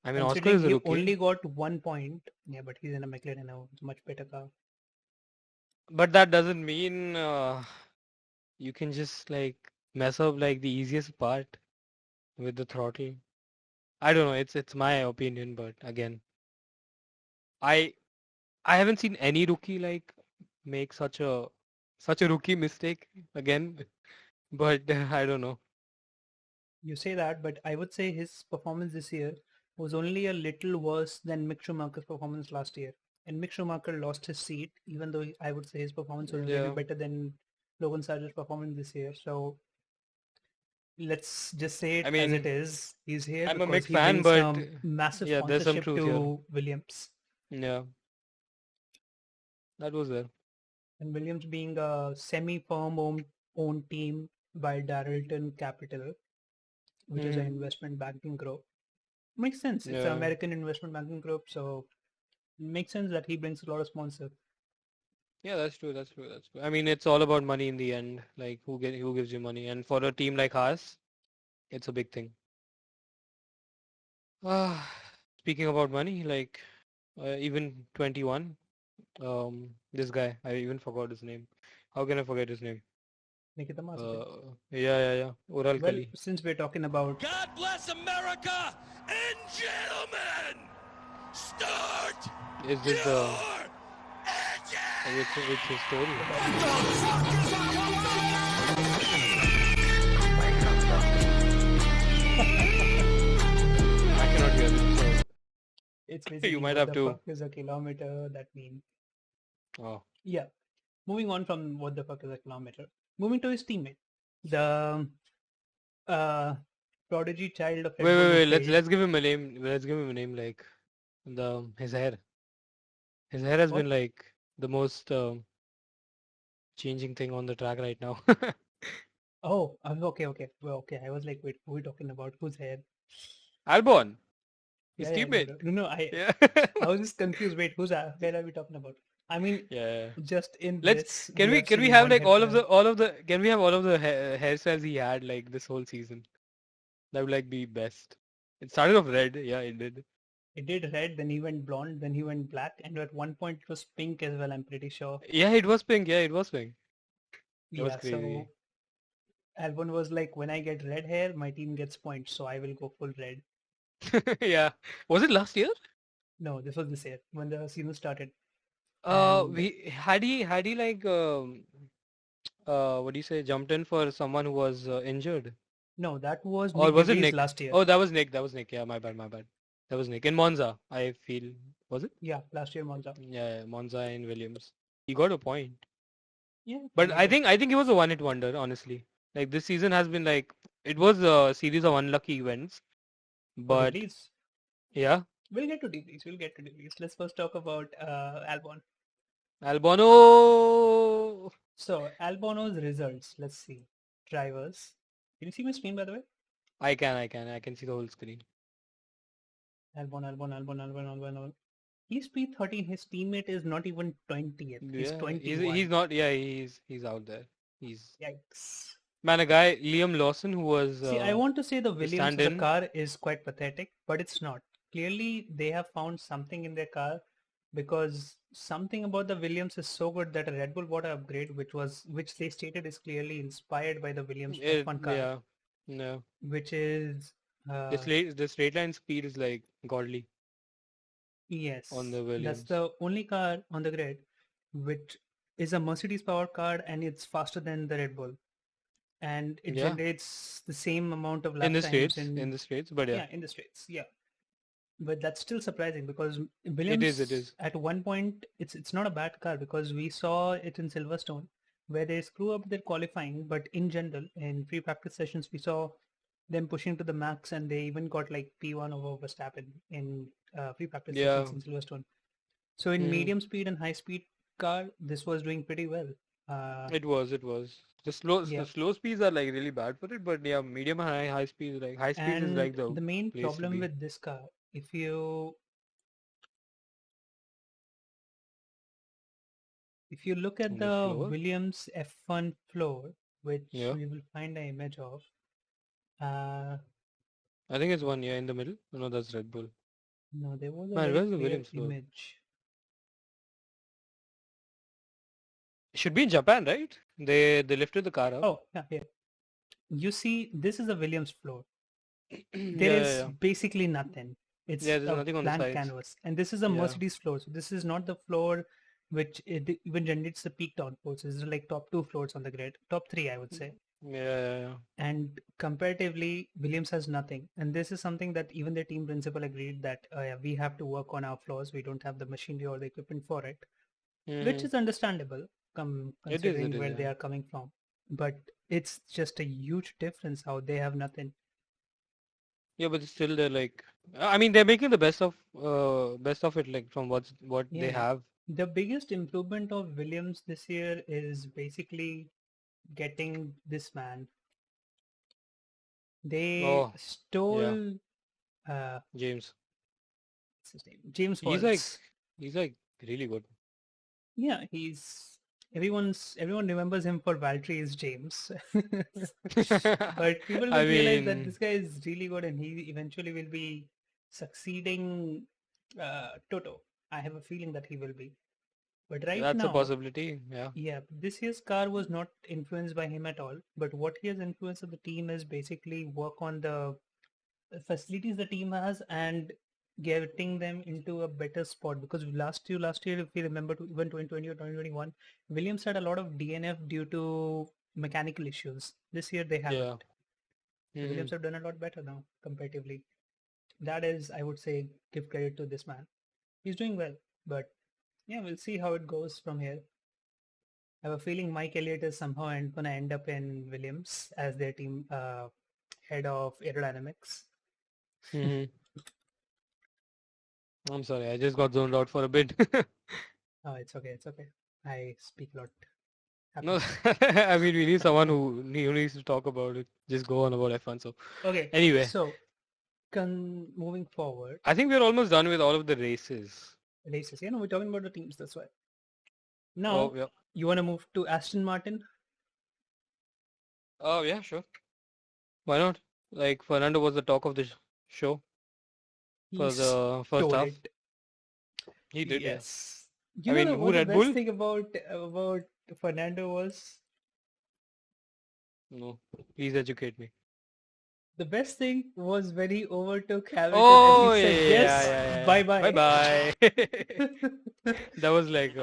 I mean, Oscar considering is a he rookie, only got 1 point, yeah, but he's in a McLaren now, it's a much better car. but that doesn't mean you can just like mess up like the easiest part with the throttle. I don't know. It's my opinion, but again, I I haven't seen any rookie like make such a rookie mistake again. But I don't know. You say that, but I would say his performance this year was only a little worse than Mick Schumacher's performance last year. And Mick Schumacher lost his seat, even though I would say his performance was a little Yeah. better than Logan Sargent's performance this year. So let's just say I it as it mean, is. He's here I'm a because Mick he fan, brings but some massive yeah, there's some sponsorship truth here. to Williams. Yeah, that was there. And Williams being a semi-firm owned team by Darrellton Capital, which is an investment banking group. Makes sense. It's an Yeah. American investment banking group, so makes sense that he brings a lot of sponsor. Yeah, that's true. That's true. That's true. I mean, it's all about money in the end. Like who gives you money, and for a team like Haas, it's a big thing. Ah, speaking about money, like even 21, this guy, I even forgot his name. How can I forget his name? Nikita Mazepin. Yeah. Ural Well, Kali. since we're talking about God bless America and gentlemen, Is this the... Which his story? I cannot hear this, so It's basically you might what have the to... fuck is a kilometer, that means. Oh. Yeah. Moving on from what the fuck is a kilometer. Moving to his teammate. The prodigy child of Red Wait, Bull wait, who wait. failed. Let's give him a name. Let's give him a name like his hair. His hair has What? been like the most changing thing on the track right now. Oh, okay. Well, okay. I was like, wait, who are we talking about? Whose hair? Albon, his Yeah, teammate. no. Yeah. I was just confused. Wait, who's that? Where are we talking about? I mean, Yeah. just in Let's this, can we we have can we seen have one like all hairstyle. of the can we have all of the hairstyles he had like this whole season? That would like be best. It started off red, yeah, it did. It did red, then he went blonde, then he went black, and at one point it was pink as well, I'm pretty sure. Yeah, it was pink. Yeah, it was pink. That was Yeah, crazy. so Albon was like, when I get red hair, my team gets points, so I will go full red. Yeah. Was it last year? No, this was this year when the season started. And We had he like what do you say, jumped in for someone who was injured? no, that was Or Nick was it DeVries Nick? last year. Oh, that was Nick. That was Nick. Yeah, my bad, my bad. That was Nick in Monza. I feel, was it? Yeah, last year Monza. Yeah, Monza and Williams. He got a point. Yeah, But kind of. I think he was a one-hit wonder, honestly. Like this season has been like it was a series of unlucky events. For But DeVries. yeah, We'll get to DeVries. We'll get to DeVries. Let's first talk about Albon. Albono. So Albono's results. Let's see. Drivers. Can you see my screen by the way? I can see the whole screen. Albon. He's P13. His teammate is not even 20th. He's Yeah, 21. he's not. Yeah, he's out there. He's Yikes. man, a guy Liam Lawson who was See, I want to say the the Williams as a stand-in. car is quite pathetic, but it's not. Clearly, they have found something in their car because something about the Williams is so good that a Red Bull water upgrade, which they stated is clearly inspired by the Williams F1 car, Yeah, no. which is The straight line speed is like godly yes, on the that's Williams. the only car on the grid which is a Mercedes powered car and it's faster than the Red Bull. And it Yeah, generates the same amount of lap in the times States, but yeah, in the States. Yeah. But that's still surprising because it Williams is. at one point it's not a bad car because we saw it in Silverstone where they screw up their qualifying, but in general in pre-practice sessions we saw them pushing to the max and they even got like P1 over Verstappen in pre-practice Yeah. sessions in Silverstone. So in medium speed and high speed car, this was doing pretty well. It was. The slow speeds are like really bad for it, but yeah, medium and high speeds high speed is like And the main place to problem be. with this car, if you look at On the the floor. Williams F1 floor, which Yeah, we will find an image of, I think it's one. Yeah, in the middle. No, that's Red Bull. no, there was a Man, very where's the clear Williams floor? image. It should be in Japan, right? They lifted the car up. Oh, yeah, here. You see, this is a Williams floor. There Yeah, is yeah. basically nothing. It's Yeah, there's a nothing on the blank sides. canvas. And this is a Yeah. Mercedes floor. So this is not the floor which it even generates the peak downforce. This is like top 2 floors on the grid. Top 3, I would say. Yeah. And comparatively, Williams has nothing. And this is something that even the team principal agreed that yeah, we have to work on our flaws. We don't have the machinery or the equipment for it, which Mhm. is understandable considering where they yeah. are coming from. But it's just a huge difference how they have nothing. Yeah, but still they're like, I mean, they're making the best of it, like from what they Yeah. have. The biggest improvement of Williams this year is basically getting this man. They Oh, stole James. what's his name? James He's Waltz. like really good. Yeah, everyone remembers him for Valtteri James. But people I will realize that mean, this guy is really good and he eventually will be succeeding Toto. I have a feeling that he will be. But right that's a now, possibility. Yeah. yeah, this year's car was not influenced by him at all. But what he has influenced of the team is basically work on the facilities the team has and getting them into a better spot because last year, if you remember, even 2020 or 2021, Williams had a lot of DNF due to mechanical issues. This year they haven't. Yeah. So Williams have done a lot better now comparatively. That is, I would say, give credit to this man. He's doing well, but yeah, we'll see how it goes from here. I have a feeling Mike Elliott is somehow going to end up in Williams as their team head of aerodynamics. Hmm. I'm sorry, I just got zoned out for a bit. Oh, it's okay. It's okay. I speak a lot. No, Happens. I mean we need someone who needs to talk about it. Just go on about F1. So Okay. anyway, So, moving forward, I think we're almost done with all of the races. races. Yeah, no, we're talking about the teams. That's why. Now, Oh yeah. you want to move to Aston Martin? Oh yeah, sure. Why not? Like Fernando was the talk of the show He for the first stole half. it. He did, yeah. Yes. I mean, who what the Red best Bull? thing about Fernando was? No, please educate me. The best thing was when he overtook Hamilton Oh and he yeah, said, yeah, yes, yeah, yeah. bye bye. Bye bye. That was like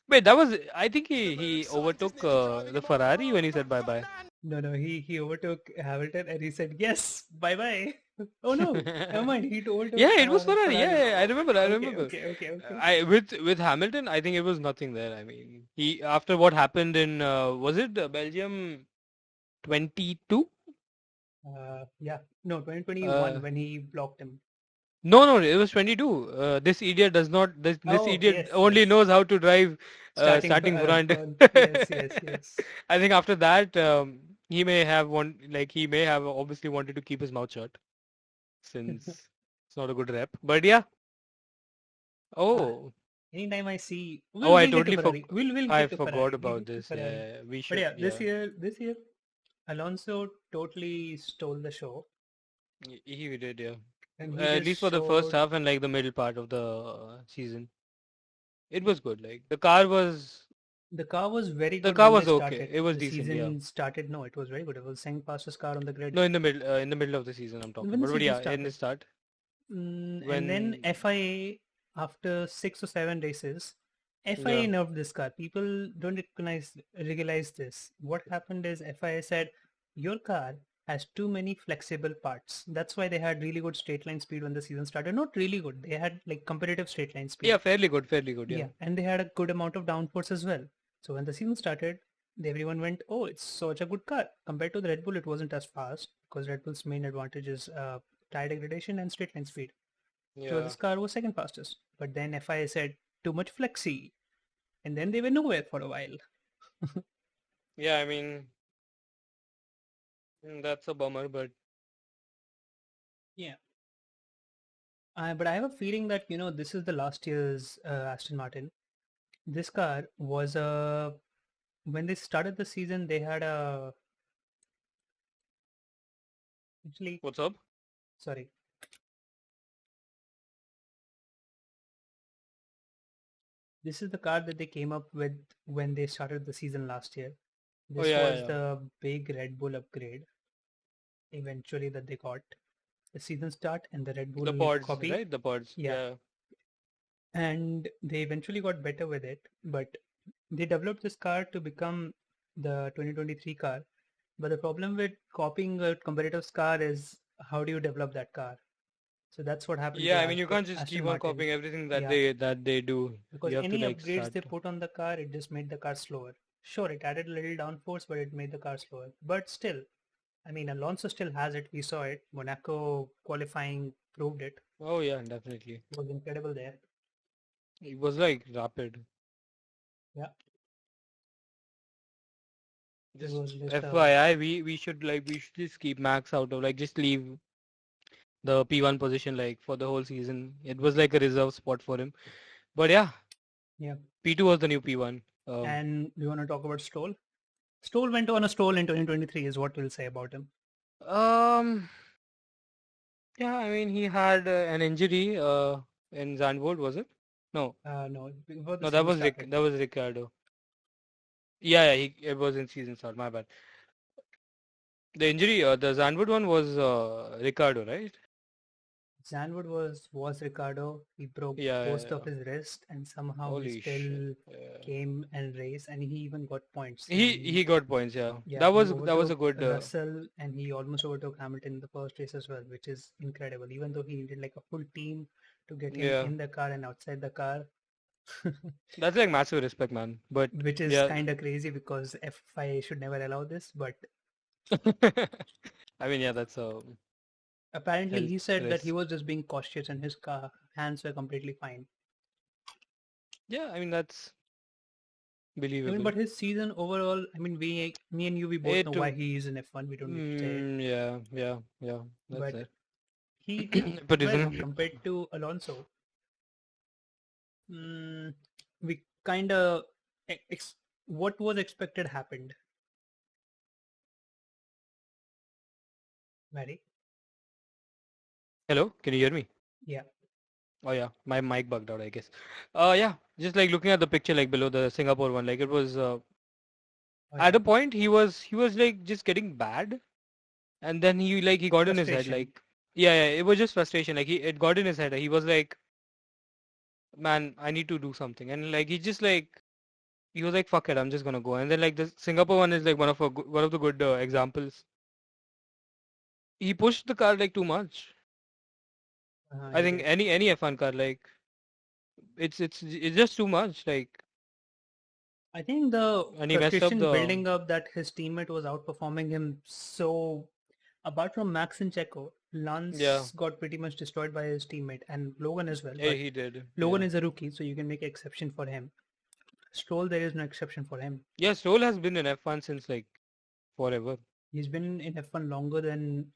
wait, that was I think he overtook the Ferrari when he said bye bye. No, he overtook Hamilton and he said, yes, bye bye. Oh no, never mind. He overtook Yeah, it was Ferrari. Ferrari. Yeah, I remember. I Okay, remember. okay. I with Hamilton, I think it was nothing there. I mean, he after what happened in was it Belgium 22? Yeah, no, 2021 Uh, when he blocked him. no, it was 22. This idiot does not. This Oh, idiot yes, only yes. knows how to drive starting front. Front. Yes. I think after that, he may have he may have obviously wanted to keep his mouth shut since it's not a good rep. But yeah. Oh. Anytime I see, Oh, I we'll get to totally Ferrari. forgot. We'll I get to Ferrari. forgot We'll about get to this. Ferrari. Yeah, we But should. yeah, Yeah, this year, Alonso totally stole the show, he did. Yeah, and he at just least for the first showed half and like the middle part of the season, it was good. Like the car was very the good car when they was okay. started. It was The decent. Yeah. season started. No, it was very good. It was the second fastest car on the grid No, in the middle of the season, I'm talking when the about. But season yeah, in the started. start And then when FIA, after 6 or 7 races, FIA yeah nerfed this car. People don't realize this. What happened is FIA said, your car has too many flexible parts. That's why they had really good straight line speed when the season started. Not really good. They had like competitive straight line speed. yeah fairly good. Yeah. Yeah, and they had a good amount of downforce as well. So when the season started, everyone went, oh, it's such a good car. Compared to the Red Bull, it wasn't as fast because Red Bull's main advantage is tire degradation and straight line speed. So Yeah. this car was second fastest. But then FIA said, too much flexi. And then they were nowhere for a while. Yeah, I mean that's a bummer, but Yeah. But I have a feeling that, this is the last year's Aston Martin. This car was when they started the season, they had actually, what's up? sorry. This is the car that they came up with when they started the season last year. Oh This was yeah. the big Red Bull upgrade eventually that they got. The season start and the Red Bull The pods, copy. right? The pods. Yeah. And they eventually got better with it, but they developed this car to become the 2023 car. But the problem with copying a competitor's car is how do you develop that car? So that's what happened. Yeah, to I mean you can't just Aston keep on Martin. copying everything that Yeah. they do. Because You have any to like upgrades start. they put on the car, it just made the car slower. Sure, it added a little downforce, but it made the car slower. But still, I mean, Alonso still has it. We saw it. Monaco qualifying proved it. Oh yeah, definitely. It was incredible there. It was like rapid. Yeah. Just was just FYI, we should just keep Max out of just leave the P1 position for the whole season. It was like a reserve spot for him. But yeah. Yeah. P2 was the new P1. And we want to talk about Stroll. Stroll went on a stroll in 2023 is what we'll say about him. Yeah, I mean he had an injury in Zandvoort, was it? No. No. No, that was Ricardo. Yeah, it was in season start. My bad. The injury, the Zandvoort one was Ricardo, right? Zanwood was Ricardo. He broke Yeah, yeah, both of yeah. his wrists, and somehow he Holy shit. still Yeah. came and raced, and he even got points. He got points, yeah. Yeah, he That was a overtook good Russell, and he almost overtook Hamilton in the first race as well, which is incredible. Even though he needed like a full team to get him yeah. in the car and outside the car, That's like massive respect, man. But which is yeah. kind of crazy because F5 should never allow this. But I mean, yeah, that's a apparently, health he said that he risk. was just being cautious, and his car hands were completely fine. Yeah, I mean that's I mean, believable. but his season overall, I mean, me and you, we both know why It he is in F1. We don't need to say it. yeah, that's But it. he did But well isn't compared to Alonso. We kind of what was expected happened. Mary? hello? Can you hear me? Yeah. Oh yeah, my mic bugged out, I guess. Yeah, just like looking at the picture like below the Singapore one, like it was Oh, at yeah. a point he was like just getting bad, and then he got in his head Frustration. like it was just frustration. Like it got in his head. He was like, man, I need to do something, and like he was like, fuck it, I'm just gonna go. And then like the Singapore one is like one of the good examples. He pushed the car like too much. I He think did. any F1 car like it's just too much. Like I think the and he messed up frustration the building up that his teammate was outperforming him. So, apart from Max and Checo, yeah. Lance got pretty much destroyed by his teammate and Logan as well. Yeah, But he did. Logan Yeah. is a rookie, so you can make an exception for him. Stroll, there is no exception for him. Yeah, Stroll has been in F1 since like forever. He's been in F1 longer than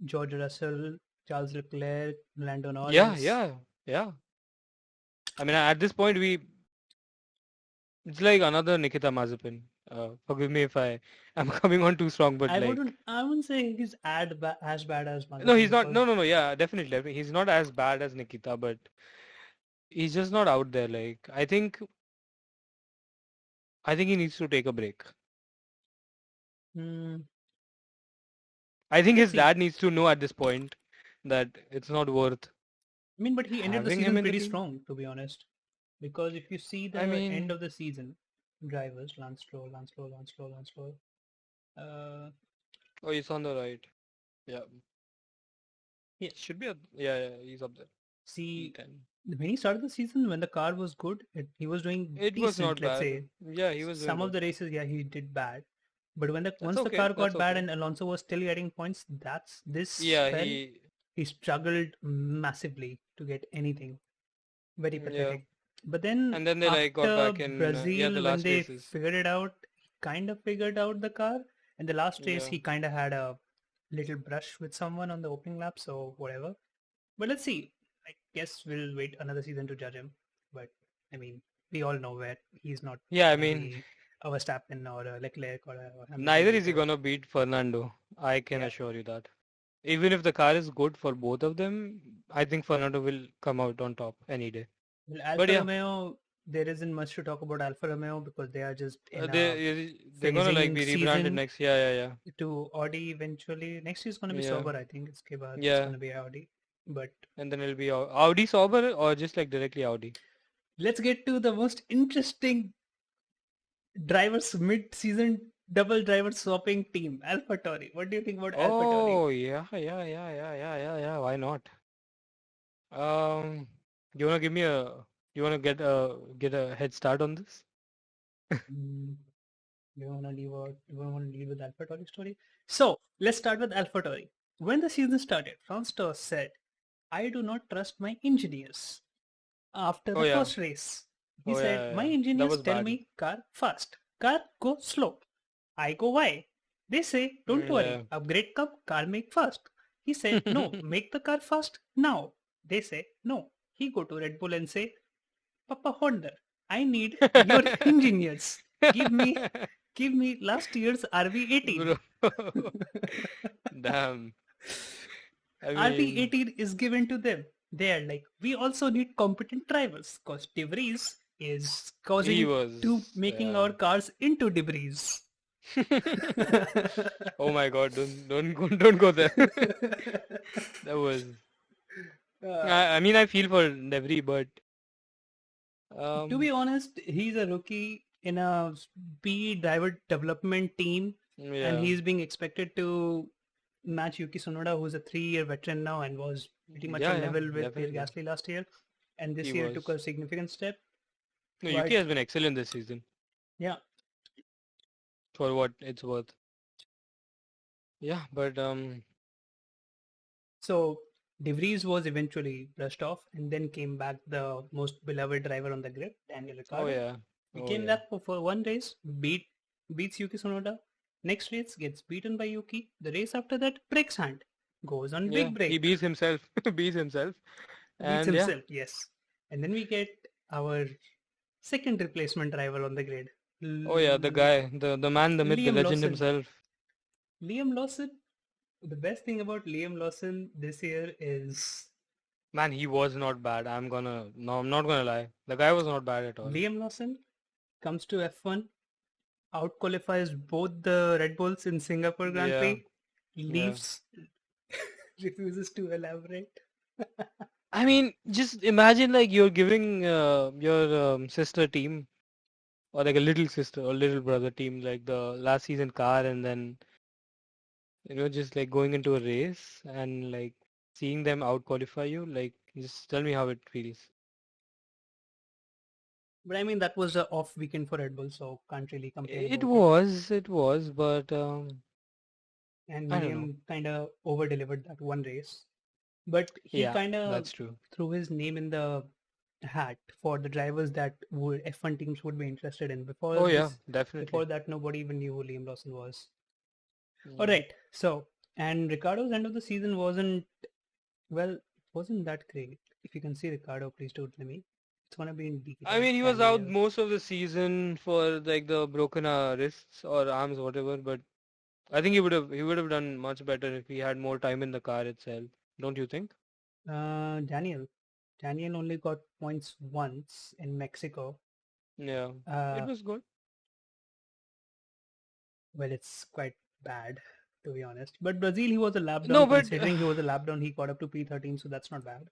George Russell, Charles Leclerc, Lando Norris. Yeah. I mean, at this point, it's like another Nikita Mazepin. Forgive me if I'm coming on too strong, but I like, wouldn't say he's as bad as no, Mazepin he's not. because No. Yeah, definitely. He's not as bad as Nikita, but he's just not out there. Like, I think he needs to take a break. hmm, I think let's his see. dad needs to know at this point that it's not worth I mean, but he ended the having him season in the pretty team. strong, to be honest. Because if you see the I end mean, of the season, drivers, Lance Stroll. Uh, oh, he's on the right. Yeah, yeah. should be. He's up there. See, P10. when he started the season, when the car was good, he was doing It was decent. not Let's bad. say Yeah, he was doing some of good. the races, yeah, he did bad. But when That's once the okay. car That's got bad okay. and Alonso was still getting points, this Yeah, spell he struggled massively to get anything. Very yeah. pathetic. But then And then they like got after back in Brazil, the when last they races. figured it out, he kind of figured out the car. And the last race, Yeah. he kind of had a little brush with someone on the opening lap, so whatever. But let's see. I guess we'll wait another season to judge him. But I mean, we all know where he's not Yeah, I gonna mean, be a Verstappen or a Leclerc or a Hamilton neither is he beater. gonna beat Fernando. I can Yeah. assure you that. Even if the car is good for both of them, I think Fernando will come out on top any day. Well, But Alfa yeah, Romeo, there isn't much to talk about Alfa Romeo because they are just in a they're gonna like phasing be rebranded season next. Yeah. to Audi eventually. Next year is going to be Yeah. Sauber, I think. It's Yeah. going to be Audi. But And then it'll be Audi Sauber or just like directly Audi. let's get to the most interesting drivers mid-season double driver swapping team, AlphaTauri. What do you think about AlphaTauri? Oh yeah. Why not? You wanna give me you wanna get a head start on this? You want to leave with AlphaTauri story? So let's start with AlphaTauri. When the season started, Franz Tost said, "I do not trust my engineers." After Oh the yeah. first race, he Oh said, "My That engineers was tell bad. me car fast, car go slow. I go why? They say, don't worry, upgrade car make fast." He said, "No, make the car fast now." They say, "No." He go to Red Bull and say, "Papa Honda, I need your engineers. Give me last year's RV18. Bro. Damn. I mean, RV18 is given to them. They are like, we also need competent drivers because debris is causing to making our cars into debris. Oh my God! Don't go there. That was I mean, I feel for Devry, but To be honest, he's a rookie in a speed driver development team, and yeah, he's being expected to match Yuki Tsunoda, who's a 3-year veteran now and was pretty much on yeah, level with Pierre definitely. Gasly last year, and this He year took was. a significant step. No, Yuki But has been excellent this season yeah, for what it's worth. Yeah, but so De Vries was eventually brushed off, and then came back the most beloved driver on the grid, Daniel oh Ricciardo. yeah, He oh came yeah, back for one race, beats Yuki Tsunoda. Next race gets beaten by Yuki. The race after that breaks hand, goes on yeah. big He break, beats himself, beats himself, beats and yeah. himself. Yes, and then we get our second replacement driver on the grid, Oh yeah, the guy, the man, the myth, the Liam legend Lawson. himself. Liam Lawson. The best thing about Liam Lawson this year is Man, he was not bad. No, I'm not gonna lie. The guy was not bad at all. Liam Lawson comes to F1, outqualifies both the Red Bulls in Singapore Grand Yeah, Prix, yeah. leaves, refuses to elaborate. I mean, just imagine like you're giving your sister team or like a little sister or little brother team like the last season car, and then just like going into a race and like seeing them out qualify you. Like, just tell me how it feels. But I mean, that was a off weekend for Red Bull, so can't really complain It about it. was, it was, but And I don't know. Liam kind of over delivered that one race. But he Yeah, kind of that's true. threw his name in the hat for the drivers that would F1 teams would be interested in. Oh yeah, definitely. Before that, nobody even knew who Liam Lawson was. All Yeah. right, so and Ricardo's end of the season wasn't that great. If you can see Ricardo, please do tell me. It's gonna be in I detail. mean, he was out Daniel. most of the season for like the broken wrists or arms, whatever. But I think he would have done much better if he had more time in the car itself. Don't you think? Daniel. Daniel only got points once in Mexico. Yeah, it Uh, was good. well, it's quite bad to be honest. But Brazil, he was a lap No, down. but Considering he was a lap down, he got up to P13, so that's not bad.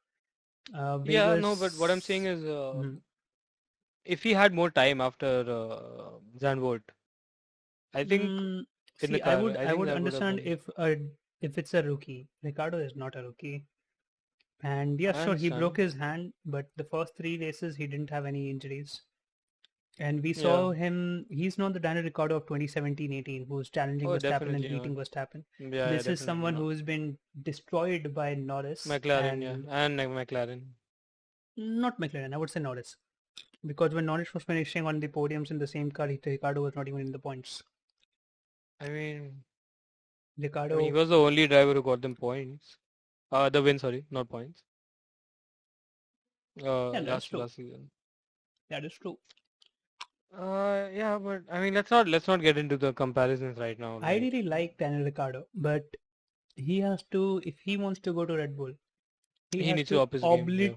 yeah, no, but what I'm saying Vegas. is, Mhm. if he had more time after Zandvoort, I think in the See, I car, would I I think would that would have understand been. if it's a rookie. Ricardo is not a rookie. And yeah, I sure, he broke understand. his hand, but the first three races he didn't have any injuries. And we Yeah. saw him, he's not the Daniel Ricciardo of 2017-18 who's challenging Oh, Verstappen and definitely not. beating Verstappen. Yeah, yeah, This is definitely someone not. who's been destroyed by Norris McLaren, yeah, and and McLaren. not McLaren, I would say Norris. Because when Norris was finishing on the podiums in the same car, Ricciardo was not even in the points. I mean, he Ricciardo, was the only driver who got them points. The win, sorry, not points. yeah, that's Last true. last season. That is true. Yeah, but I mean, let's not get into the comparisons right now. I Like, really like Daniel Ricciardo, but he has to, if he wants to go to Red Bull, he he has needs to to up his game. Yeah,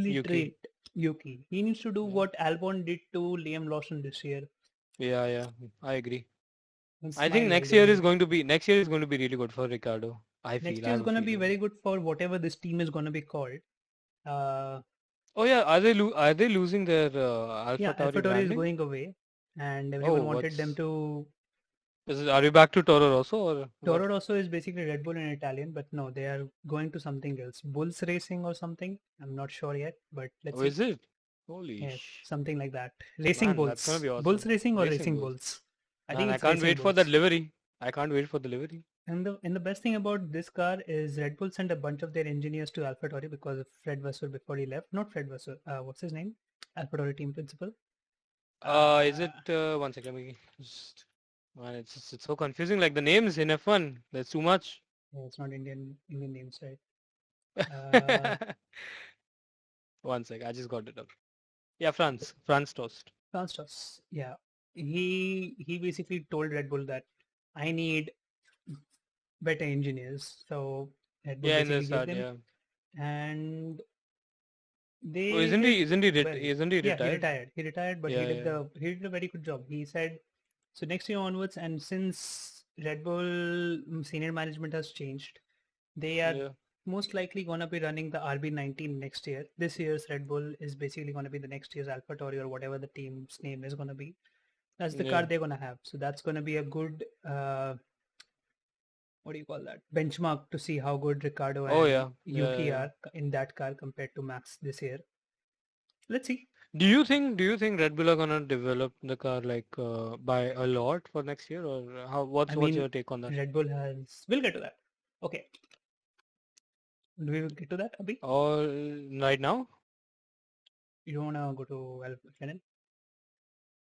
Yuki. obliterate Yuki. He needs to do Yeah, what Albon did to Liam Lawson this year. yeah, yeah. I agree. And I think smile while doing it. next year is going to be really good for Ricardo. Next I year is have a going to be feeling. very good for whatever this team is going to be called. Uh, Oh yeah, are they losing their Alpha yeah, Tauri AlphaTauri is branding? going away, and Oh, everyone wanted them to. are we back to Toro Rosso or what? Toro Rosso is basically Red Bull in Italian, but no, they are going to something else. Bulls Racing or something. I'm not sure yet, but let's Oh, see. is it? Holy Yes, something like that. Racing man, that's gonna Bulls. be Bulls awesome. Racing or Racing Racing Bulls. Bulls? I Man, think I it's can't Racing wait for that Bulls. delivery. I can't wait for the delivery. And the best thing about this car is Red Bull sent a bunch of their engineers to AlphaTauri because of Fred Vasseur before he left. Not Fred Vasseur. What's his name? AlphaTauri team principal. Is it one second? Let me just, man, it's so confusing. Like the names in F1, there's too much. Yeah, it's not Indian names, right? Uh, One sec, I just got it up. Yeah, France Toast. Franz. Yeah, he basically told Red Bull that I need better engineers. So Red Bull Yeah, in the basically gave start, them, yeah. and Oh, they did well. isn't he Yeah, he retired? retired. He retired, but Yeah, yeah, he did a very good job. He said so next year onwards, and since Red Bull senior management has changed, they are yeah. most likely gonna be running the RB19 next year. This year's Red Bull is basically gonna be the next year's AlphaTauri or whatever the team's name is gonna be. That's the Yeah. car they're gonna have. So that's gonna be a good what do you call that, benchmark to see how good Ricardo Oh and yeah. Yuki Yeah. are in that car compared to Max this year. Let's see. Do you think Red Bull are gonna develop the car like by a lot for next year, or how? I What's mean, your take on that? Red Bull has. We'll get to that. Okay. Do we get to that, Abhi? Or right now? You don't wanna go to McLaren?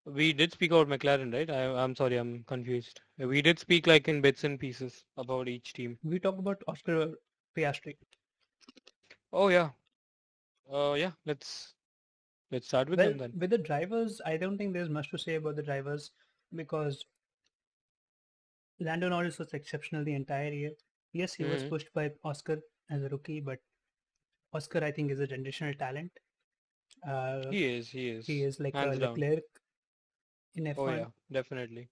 We did speak about McLaren, right? I'm sorry, I'm confused. We did speak like in bits and pieces about each team. We talked about Oscar Piastri. Oh yeah. Yeah. Let's start with Well, them then. with the drivers, I don't think there's much to say about the drivers because Lando Norris was exceptional the entire year. Yes, he was Hmm. pushed by Oscar as a rookie, but Oscar, I think, is a generational talent. He is. He is like a Hands down. Leclerc in Oh F1. yeah, definitely.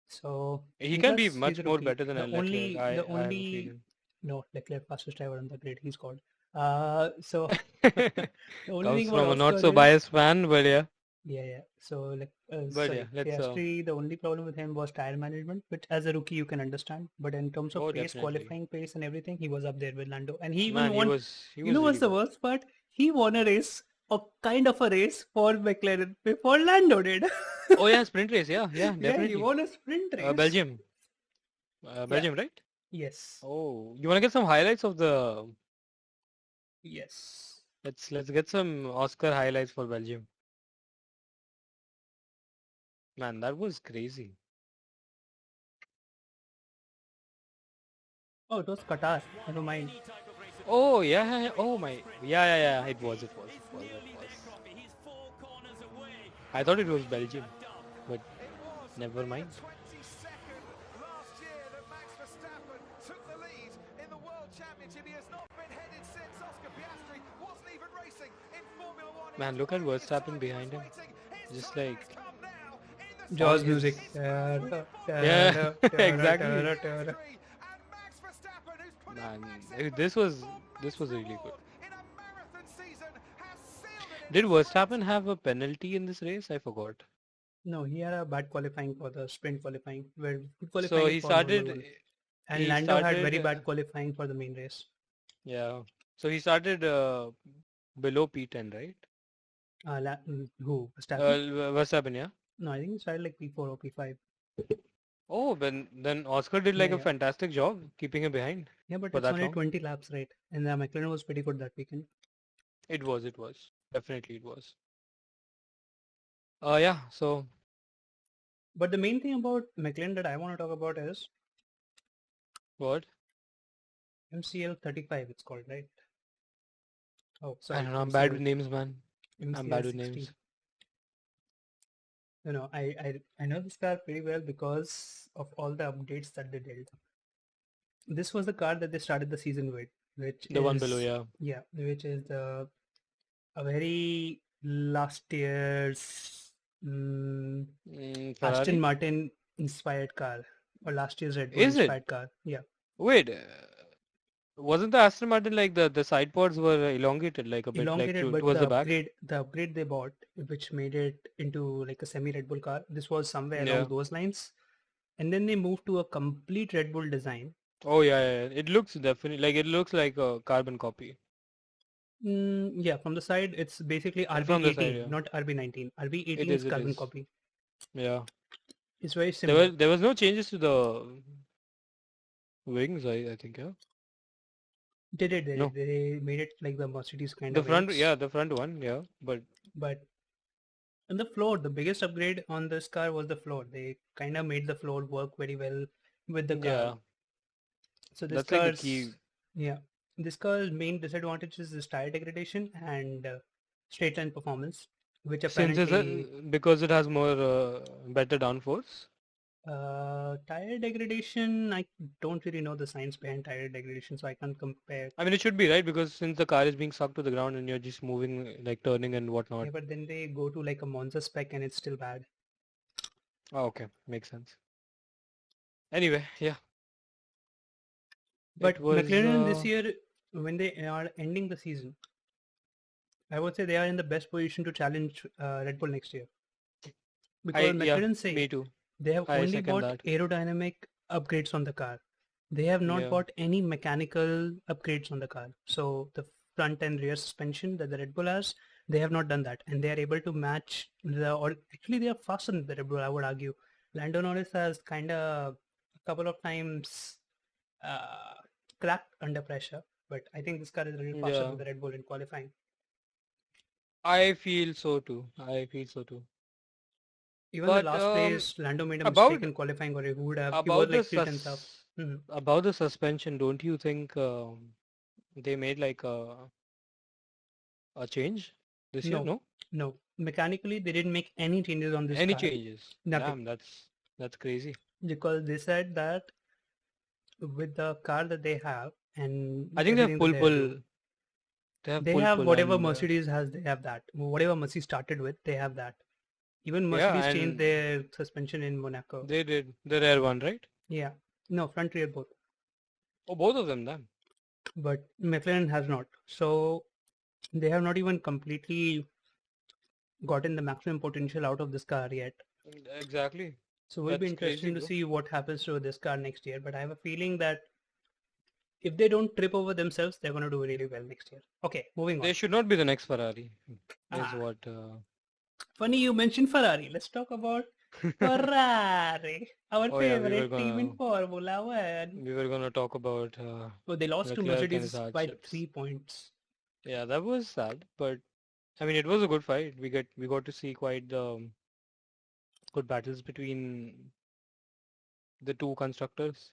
So, He and can be plus he's a much more rookie. better than a The Leclerc. only, the I have a only, feeling. no, Leclerc fastest driver on the grid. He's called. So the only Comes thing about from a not Oscar so is, biased fan, but yeah. yeah. So like, But yeah, sorry, let's Piastri. The only problem with him was tire management, which as a rookie you can understand. But in terms of oh pace, definitely. qualifying pace, and everything, he was up there with Lando. And he even Man, won. he You was know what's really the good. worst part? He won a race, a kind of a race for McLaren before Lando did. Oh yeah, sprint race, yeah, Yeah, he definitely. won a sprint race. Belgium. Yeah. Belgium, right? Yes. Oh, you wanna get some highlights of the Yes. let's get some Oscar highlights for Belgium. Man, that was crazy. Oh, it was Qatar. Never mind. Oh yeah. Oh my yeah. It was. I thought it was Belgium, but It was never only mind. the 22nd last year that Max Verstappen took the lead in the World Championship. He has not been headed since. Oscar Piastri wasn't even racing in Formula One. He Man, was look at biding his Verstappen time. He was behind him. waiting. His Just time has like come now in the on Jaws circuit. music. his It's fast win for yeah, Verstappen exactly. and Max Verstappen, who's put in Man, max effort this for was max really good. reward in a marathon season, has sealed it in Did the sprint. Verstappen have a penalty in this race? I forgot. No, he had a bad qualifying for the sprint qualifying, where good So qualifying is for Formula One. And he Lando had started, very bad qualifying for the main race. yeah. So he started below P10, right? Who? Verstappen? Verstappen, yeah. No, I think he started like P4 or P5. Oh, then Oscar did like Yeah, a yeah. fantastic job keeping him behind Yeah, but for it's that only long. 20 laps, right? And the McLaren was pretty good that weekend. It was. Definitely it was. Yeah, so But the main thing about McLaren that I want to talk about is what? MCL 35, it's called, right? Oh, I sorry, don't know, I'm bad with MCL, names, man. I'm MCL bad with 60. names. I know this car pretty well because of all the updates that they did. This was the car that they started the season with, which The one below, is yeah. which is a very last year's Aston Ferrari? Martin inspired car or last year's Red Bull Is it? inspired car. Yeah, Wait, wasn't the Aston Martin like the side pods were elongated like a bit like elongated, but towards the back? the upgrade they bought, which made it into like a semi Red Bull car. This was somewhere Yeah. along those lines, and then they moved to a complete Red Bull design. Oh yeah. It looks definitely like it looks like a carbon copy. Yeah, from the side, it's basically From the side, RB18, yeah. not RB19. It RB18 is is, carbon copy. Yeah. It's very similar. There was no changes to the wings, I think, yeah. No. They made it like the Mercedes kind The of front, wings. yeah, the front one, yeah. But But on the floor, the biggest upgrade on this car was the floor. They kind of made the floor work very well with the car. yeah, So that's like the key. this car's main disadvantage is this tire degradation and straight line performance, which Since apparently because it has more better downforce. tire degradation. I don't really know the science behind tire degradation, so I can't compare. I mean, it should be right because since the car is being sucked to the ground and you're just moving, like turning and whatnot. Yeah, but then they go to like a Monza spec and it's still bad. Oh, okay, makes sense. Anyway, yeah. But It was McLaren this year, when they are ending the season, I would say they are in the best position to challenge Red Bull next year. Because Yeah, McLaren me say too. they have I only second bought that. aerodynamic upgrades on the car. They have not Yeah. bought any mechanical upgrades on the car. So the front and rear suspension that the Red Bull has, they have not done that. And they are able to match or actually they are faster than the Red Bull, I would argue. Lando Norris has kind of a couple of times uh, cracked under pressure, but I think this car is a little faster Yeah. than the Red Bull in qualifying. I feel so too. I feel so too. Even the But last race, Lando made a mistake about in qualifying, or he would have. He was about the like 3 tenths up. Mhm. about the suspension, don't you think they made like a change this year? No, No? no. Mechanically, they didn't make any changes on this Any car. changes? Nothing, Damn, that's crazy. because they said that with the car that they have and I think they have everything that pull they do, pull. They have they pull have pull whatever and Mercedes has. They have that. Whatever Mercedes started with, they have that. Even yeah, Mercedes changed and their suspension in Monaco. they did the rare one, right? Yeah, no, front rear both. Oh, both of them, then. But McLaren has not. So they have not even completely gotten the maximum potential out of this car yet. Exactly. So it will be That's crazy, interesting to bro. see what happens to this car next year. But I have a feeling that if they don't trip over themselves, they're going to do really well next year. Okay, moving on. They should not be the next Ferrari. Is Ah, what. funny you mentioned Ferrari. Let's talk about Ferrari, our Oh yeah, we were favorite team in gonna Formula One. we were gonna talk about Oh, they lost to Leclerc and his Mercedes by hardships. 3 points. Yeah, that was sad, but I mean, it was a good fight. We got to see quite good battles between the two constructors.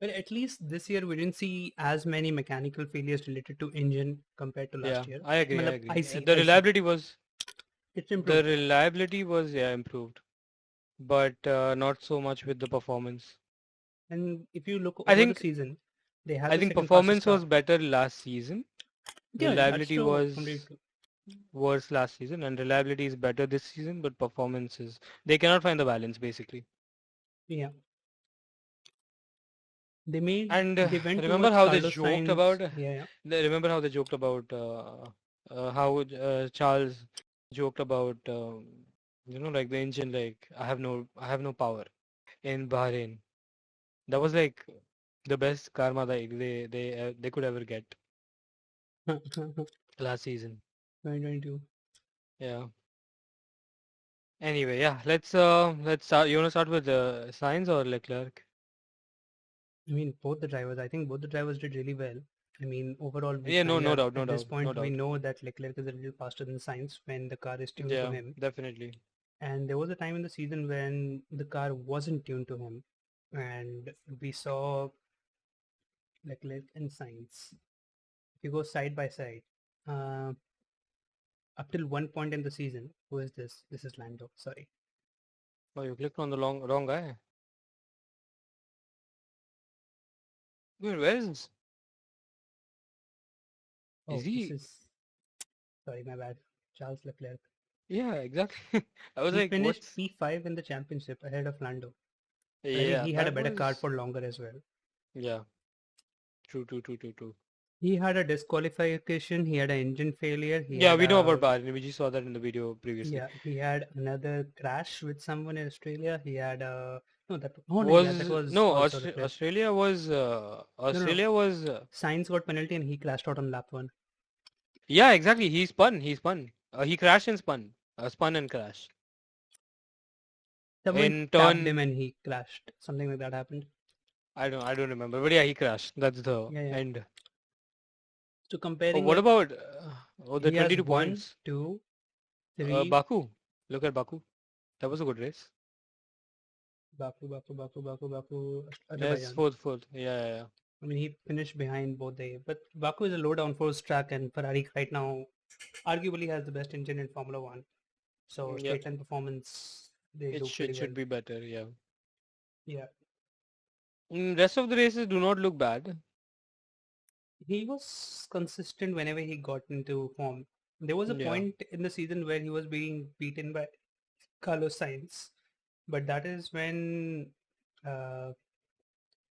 But at least this year we didn't see as many mechanical failures related to engine compared to Yeah, last year. I agree. I Matlab, agree. see, The I see. reliability was It's improved. yeah improved, but not so much with the performance. And if you look I over the think season, they had I the think second fastest performance car. was better last season. Yeah, that's Reliability true. was Completely. worse last season, and reliability is better this season, but performance is they cannot find the balance basically. Yeah. And They went remember towards how they Carlos joked Sainz. about Yeah, remember how they joked about how Charles joked about like the engine, like I have no power in Bahrain. That was like the best karma that they could ever get yeah. last season. 2022. Yeah. Anyway, yeah, let's start. You want to start with Sainz or Leclerc? I mean, both the drivers. I think both the drivers did really well. I mean, overall, Yeah, no doubt, no at this doubt, no point, we doubt. know that Leclerc is a little faster than Sainz when the car is tuned to Yeah, him. definitely. And there was a time in the season when the car wasn't tuned to him, and we saw Leclerc and Sainz. If you go side by side, uh, up till one point in the season, who is this? This is Lando. Sorry. Oh, you clicked on the wrong guy. Wait, where is Oh, this he? is sorry, my bad. Charles Leclerc. Yeah, exactly. I was He like, finished what's? P5 in the championship ahead of Lando. But I think Yeah, he had a that better car was. for longer as well. Yeah, true, true, true, true, true. He had a disqualification. He had an engine failure. He Yeah, had we know about a Bahrain. We just saw that in the video previously. yeah. He had another crash with someone in Australia. He had a no that no yeah that Was was no also Leclerc. No. Australia was Sainz got penalty and he crashed out on lap one. yeah, exactly. He spun. He crashed and spun. Spun and crashed. Someone In tapped him turn, and he crashed. Something like that happened. I don't remember, but yeah, he crashed. That's the Yeah, yeah. end. So Oh, comparing what it, about the he has 22 one, points? 2, 3. Baku. Look at Baku. That was a good race. Baku, Yes, Azerbaijan. fourth. Yeah. I mean, he finished behind both they, but Baku is a low downforce track, and Ferrari right now arguably has the best engine in Formula One. So Yeah. straight line performance, they do It pretty well. should be better. Yeah. Yeah, Rest of the races do not look bad. he was consistent whenever he got into form. There was a Yeah. point in the season where he was being beaten by Carlos Sainz, but that is when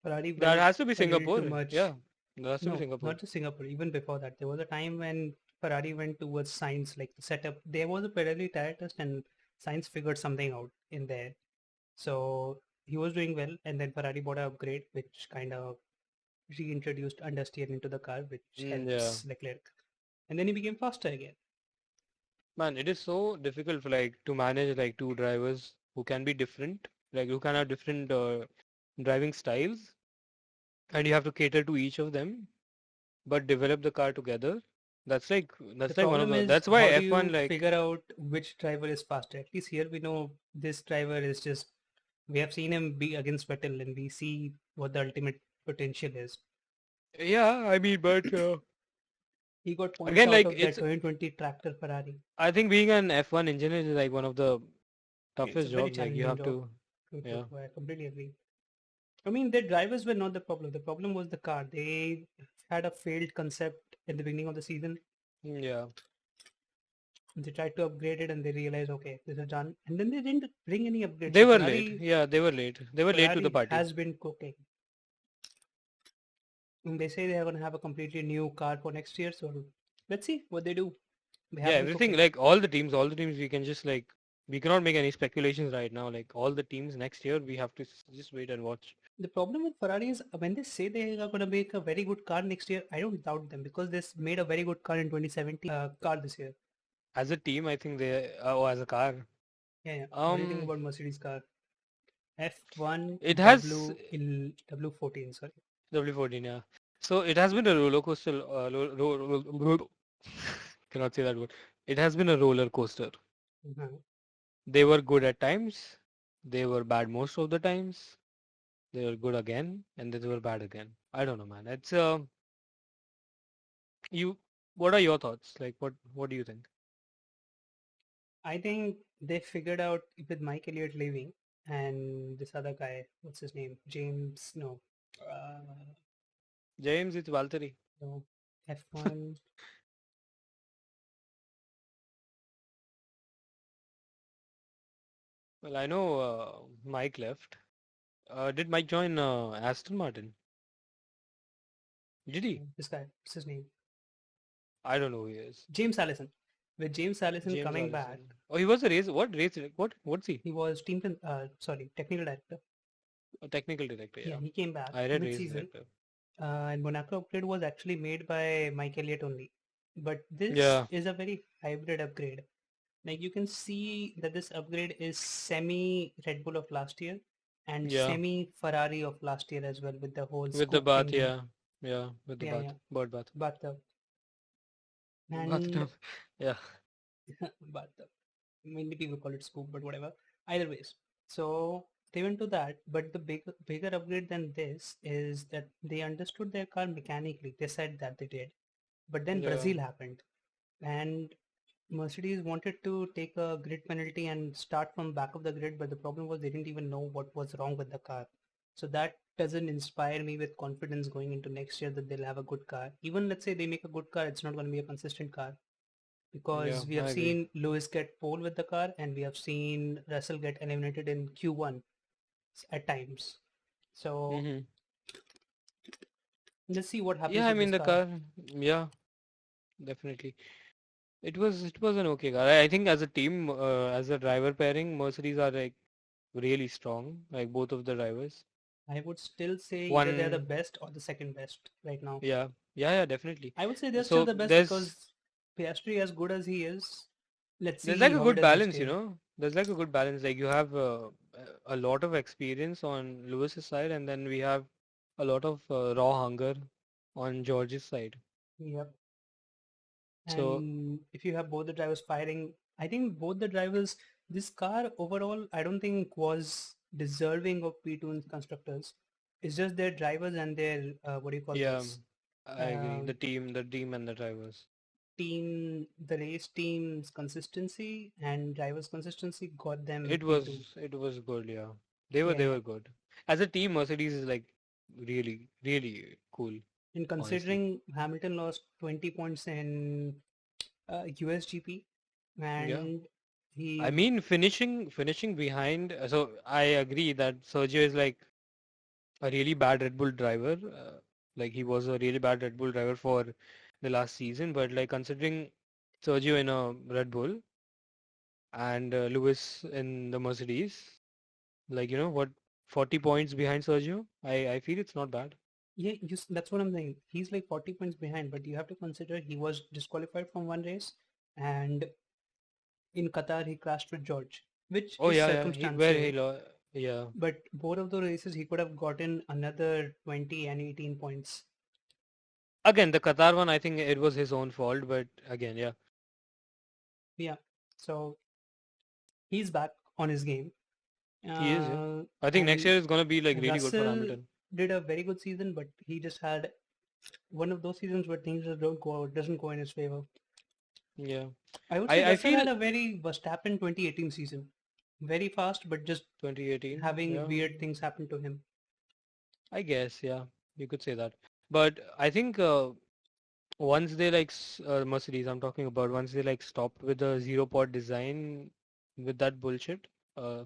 Ferrari That went has to be a little Singapore. too much. Yeah, that has to be No, Singapore. not just Singapore. Even before that, there was a time when Ferrari went towards science, like the setup. There was a Pirelli tire test, and science figured something out in there. So he was doing well, and then Ferrari bought an upgrade, which kind of reintroduced understeer into the car, which Yeah. helps Leclerc. And then he became faster again. Man, it is so difficult for like to manage like two drivers who can be different, like who can have different driving styles, and you have to cater to each of them, but develop the car together. That's like The that's like one of problem the. is, That's why how do F1 you like figure out which driver is faster? At least here we know this driver is just, we have seen him be against Vettel and we see what the ultimate potential is. yeah. I mean, but He got points again, out like of that it's. 2020 tractor Ferrari. I think being an F1 engineer is like one of the It's a toughest very jobs. Like you challenging have job. to. True, true, Yeah. true. I completely agree. I mean, their drivers were not the problem. The problem was the car. They had a failed concept in the beginning of the season. Yeah. They tried to upgrade it and they realized, okay, this is done. And then they didn't bring any upgrades. They So were late. Ferrari, Yeah, they were late. They were late to the Ferrari party. has been cooking. And they say they're going to have a completely new car for next year. So let's see what they do. They Yeah, have been everything cooking. like all the teams we can just like we cannot make any speculations right now. Like all the teams next year we have to just wait and watch. The problem with Ferrari is when they say they are going to make a very good car next year, I don't doubt them because they made a very good car in 2017 car this year. As a team, I think they oh as a car. Yeah, yeah. What do you think about Mercedes car? F1 It has W14, sorry. W14, yeah. So it has been a roller coaster. Cannot say that word. It has been a roller coaster. Mhm. They were good at times. They were bad most of the times. They were good again, and then they were bad again. I don't know, man. It's you. What are your thoughts? Like, what do you think? I think they figured out with Mike Elliott leaving and this other guy, what's his name? James, James, it's Valtteri. no, F1. Well, I know Mike left. Did Mike join Aston Martin? Did he? This guy, what's his name? I don't know who he is. James Allison. With James Allison James coming back, Allison. Oh, he was a race. What race? What's he? he was technical director. A technical director. Yeah, Yeah, he came back I read race mid-season. director. And Monaco upgrade was actually made by Mike Elliott only. But this Yeah, is a very hybrid upgrade. Like you can see that this upgrade is semi Red Bull of last year and yeah. semi Ferrari of last year as well with the whole With the scoop bath, thingy. yeah, yeah. With the Yeah, bath, yeah. bird bath, Bathtub. And bathtub. Yeah, bathtub. Mainly people call it scoop, but whatever. Either ways. So they went to that, but the bigger upgrade than this is that they understood their car mechanically. They said that they did. But then yeah, Brazil happened. And Mercedes wanted to take a grid penalty and start from back of the grid, but the problem was they didn't even know what was wrong with the car. So that doesn't inspire me with confidence going into next year that they'll have a good car. Even let's say they make a good car, it's not going to be a consistent car yeah. because we I have agree. seen Lewis get pole with the car and we have seen Russell get eliminated in Q1 at times. So Mm-hmm. let's see what happens Yeah, I with mean this the car. car. Yeah, definitely. It was an okay car. I think as a team, as a driver pairing, Mercedes are like really strong. Like both of the drivers. I would still say either they're the One, best or the second best right now. yeah, yeah, definitely. I would say they're still So the best there's because Piastri, as good as he is, let's there's see like a how he good does next balance, you year. know. There's like a good balance. Like you have a lot of experience on Lewis's side, and then we have a lot of raw hunger on George's side. Yep. So And if you have both the drivers firing, I think both the drivers, this car overall, I don't think was deserving of P2 in constructors. It's just their drivers and their, what do you call yeah, this? I agree. Um, The team and the drivers. the race team's consistency and drivers' consistency got them It P2. was good, yeah. They were Yeah, they yeah. were good. As a team, Mercedes is like really cool, And honestly. considering Hamilton lost 20 points in USGP Yeah. and I he, mean finishing behind. So I agree that Sergio is like a really bad Red Bull driver. Like he was a really bad Red Bull driver for the last season, but like considering Sergio in a Red Bull and Lewis in the Mercedes, like what, 40 points behind Sergio. I feel it's not bad. Yeah, that's what I'm saying. He's like 40 points behind, but you have to consider he was disqualified from one race, and in Qatar he crashed with George, which Oh is yeah, yeah. Where he circumstantial. yeah. But both of the races he could have gotten another 20 and 18 points. Again, the Qatar one, I think it was his own fault, but again, yeah. Yeah, so he's back on his game. He is, yeah. I think next And year is gonna be like really good for Russell Hamilton. did a very good season, but he just had one of those seasons where things just doesn't go in his favor. Yeah. I would say I Russell feel had a very Verstappen 2018 season. Very fast, but just 2018, having yeah. weird things happen to him. I guess, yeah. You could say that. But I think once they like Mercedes, I'm talking about, once they like stopped with the zero pod design with that bullshit,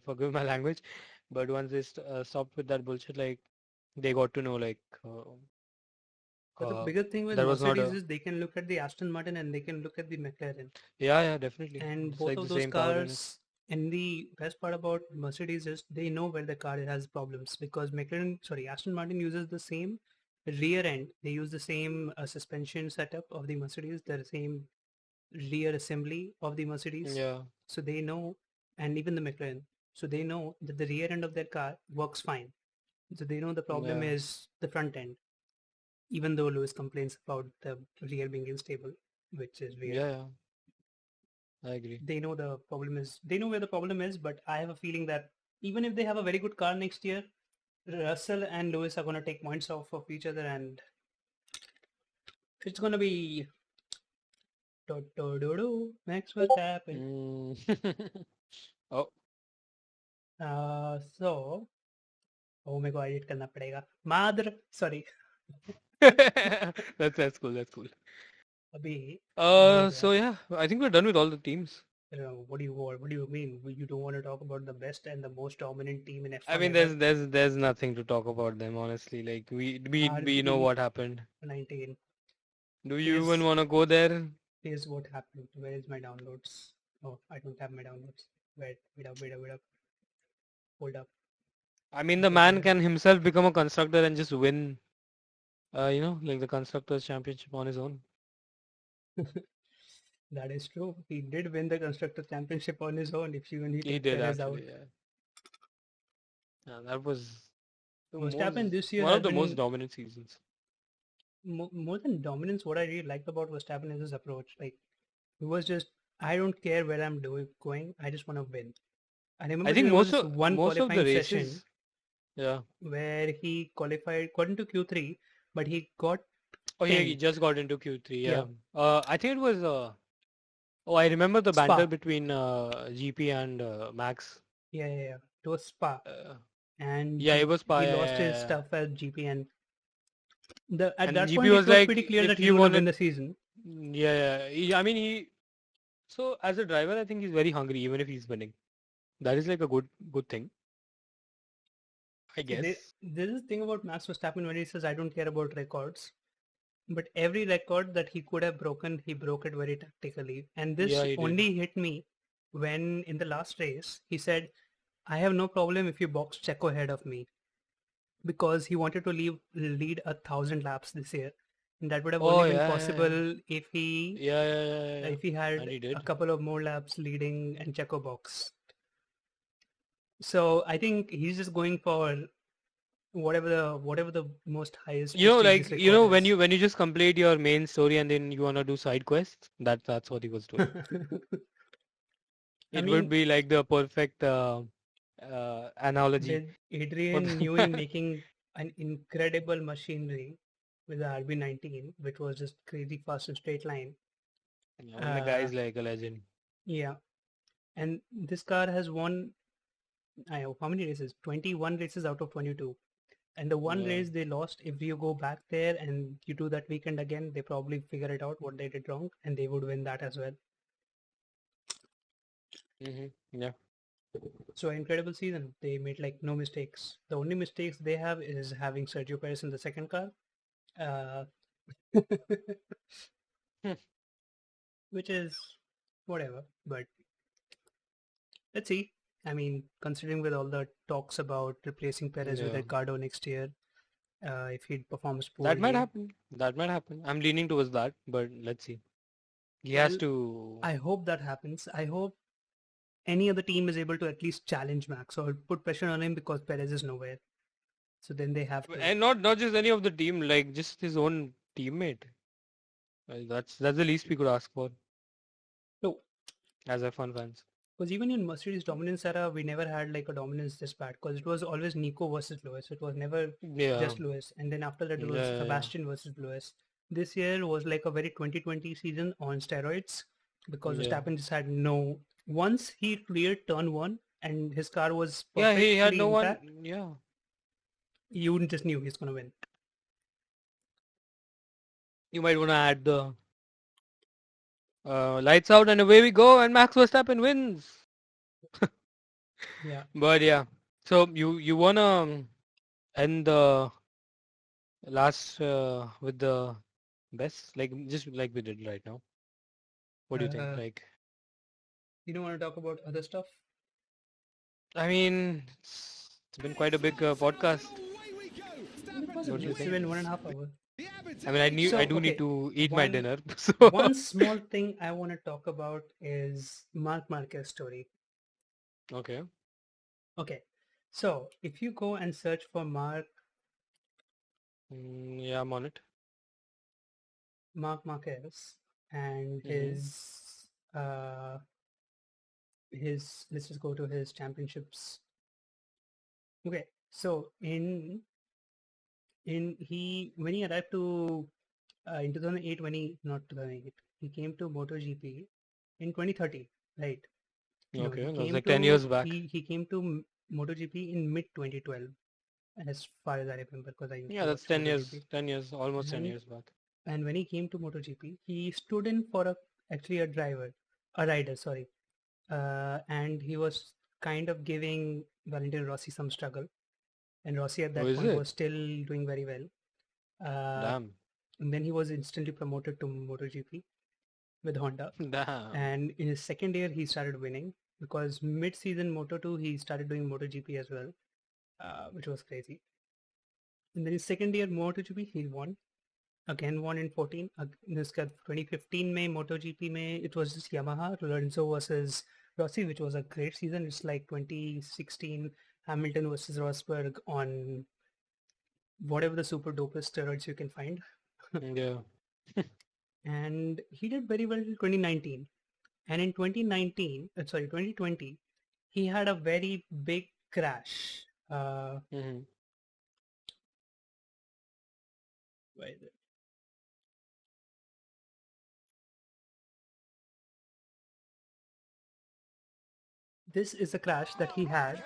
forgive my language, but once they stopped with that bullshit, like they got to know like But the biggest thing with that was not Mercedes a is they can look at the Aston Martin and they can look at the McLaren. yeah, definitely. And It's both like of the those same power unit. cars, and the best part about Mercedes is they know where the car has problems because Aston Martin uses the same rear end. They use the same suspension setup of the Mercedes, the same rear assembly of the Mercedes. Yeah, So they know, and even the McLaren. So they know that the rear end of their car works fine. So they know the problem yeah, is the front end, even though Lewis complains about the rear being unstable, which is weird. yeah, I agree. They know they know where the problem is, but I have a feeling that even if they have a very good car next year, Russell and Lewis are going to take points off of each other, and it's going to be Max Verstappen. Oh, So oh my god, edit करना पड़ेगा. Sorry. that's cool. That's cool. अभी So yeah, I think we're done with all the teams. what do you mean? You don't want to talk about the best and the most dominant team in F1 I mean, ever? there's nothing to talk about them, honestly. Like we know what happened. RB19. Do you Here's, even want to go there? here's what happened. Where is my downloads? Oh, I don't have my downloads. Wait up. Hold up. I mean, the Go man there. can himself become a constructor and just win, like the constructors championship on his own. That is true. He did win the constructor championship on his own. If you only He take did Perez out. actually, yeah. Yeah, that was Verstappen this year one has of the most been dominant seasons. more than dominance. What I really liked about Verstappen is his approach. Like he was just, I don't care where I'm going. I just want to win. I remember I think there was most this of one most of the qualifying session races, yeah. where he got into Q3, but he got Oh, yeah, he 10th. just got into Q3, Yeah. yeah. I think it was oh, I remember the Spa. banter between GP and Max. Yeah. It was Spa. And Yeah, it was Spa. he Yeah, lost yeah, his yeah. stuff at GP, and at And that GP point it was was like, pretty clear that if he was you going to want win to, the season. yeah. I mean, so as a driver, I think he's very hungry, even if he's winning. That is like a good thing, I guess. There's this thing about Max Verstappen when he says, I don't care about records. But every record that he could have broken, he broke it very tactically. And this Yeah, he did. only hit me when in the last race, he said, I have no problem if you box Checo ahead of me. Because he wanted to lead 1,000 laps this year. And that would have Oh, only been yeah. possible if Yeah. if he had And he a did. couple of more laps leading and Checo box. So I think he's just going for whatever the most highest prestigious record when is. when you just complete your main story and then you wanna do side quests, that's what he was doing. I It mean, would be like the perfect analogy. with Adrian Newey making an incredible machinery with the RB19, which was just crazy fast and straight line. Yeah, and the guy is like a legend. Yeah, and this car has won, I know how many races? 21 races out of 22. And the one Yeah. race they lost, if you go back there and you do that weekend again, they probably figure it out what they did wrong and they would win that as well. Yeah. So incredible season. They made like no mistakes. The only mistakes they have is having Sergio Perez in the second car, uh, Hmm. which is whatever. But let's see. I mean, considering with all the talks about replacing Perez with Yeah. Ricardo next year, if he performs That might poorly, happen. That might happen. I'm leaning towards that, but let's see. He has well, to. I hope that happens. I hope any other team is able to at least challenge Max or put pressure on him because Perez is nowhere. So then they have to. And not just any of the team, like just his own teammate. Well, that's the least we could ask for No, as F1 fans. because even in Mercedes dominance era, we never had like a dominance this bad because it was always Nico versus Lewis. It was never Yeah. just Lewis. And then after that, it Yeah, was yeah, yeah. Sebastian versus Lewis. This year was like a very 2020 season on steroids because Yeah. Verstappen just had no. Once he cleared turn one and his car was Yeah, he had perfectly no one. intact, Yeah. you just knew he's going to win. You might want to add the lights out and away we go, and Max Verstappen wins. Yeah. But yeah, so you wanna end the last with the best, like just like we did right now. What do you think? Uh, Like, you don't want to talk about other stuff? I mean, it's been quite a big podcast. What do you It's think? been 1.5 hours. I mean, So, I do need okay, to eat my one dinner. So one small thing I want to talk about is Mark Marquez story. okay. Okay, so if you go and search for Yeah, I'm on it. Mark Marquez and Mm-hmm. his let's just go to his championships. Okay, so in he when he arrived to in 2008 when he not 2008 he came to MotoGP in 2013, right? No, Okay, he that was came like 10 to years back. he came to MotoGP in mid 2012, as far as I remember, because I used Yeah, to that's watch 10 years, MotoGP. 10 years, almost 10 And years back. and when he came to MotoGP, he stood in for actually a rider, sorry, and he was kind of giving Valentino Rossi some struggle, and Rossi at Oh, that is point it? was still doing very well. Damn. And then he was instantly promoted to MotoGP with Honda. Damn. And in his second year, he started winning because mid-season Moto2, he started doing MotoGP as well, which was crazy. And then his second year MotoGP, he won. Again won in 14. इसका 2015 में MotoGP में it was just Yamaha, Lorenzo versus Rossi, which was a great season. It's like 2016 Hamilton versus Rosberg on whatever the super dopest steroids you can find. Yeah. And he did very well in 2019. And in 2020, he had a very big crash. Mm-hmm. Where is it? This is a crash that he had,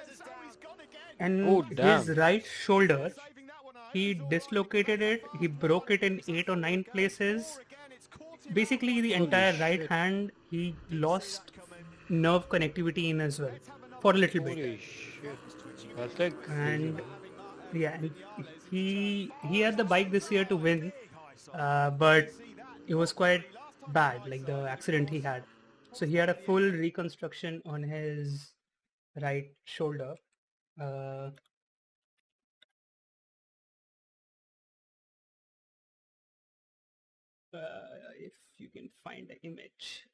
Oh, and his damn. right shoulder, he dislocated it. He broke it in 8 or 9 places. Basically, the Holy entire right shit. hand, he lost nerve connectivity in as well for a little bit. Holy shit. That's like crazy, And man. yeah, and he had the bike this year to win, but it was quite bad, like the accident he had. So he had a full reconstruction on his right shoulder. Uh, if you can find the image.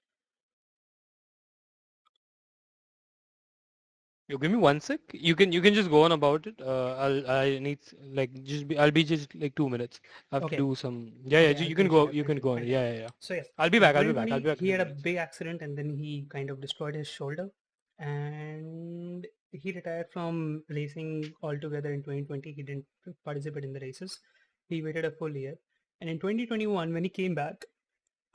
You give me one sec. You can just go on about it. I need like I'll be just like 2 minutes. I have to Okay, do some. Yeah, okay, yeah. I'll You can continue. go. I'll You can continue. go on. Fine, Yeah, fine. yeah, yeah. So yes, I'll be in back. I'll be back. I'll 2020, be back he in had a 2 minutes. big accident and then he kind of destroyed his shoulder, and he retired from racing altogether in 2020. He didn't participate in the races. He waited a full year, and in 2021, when he came back,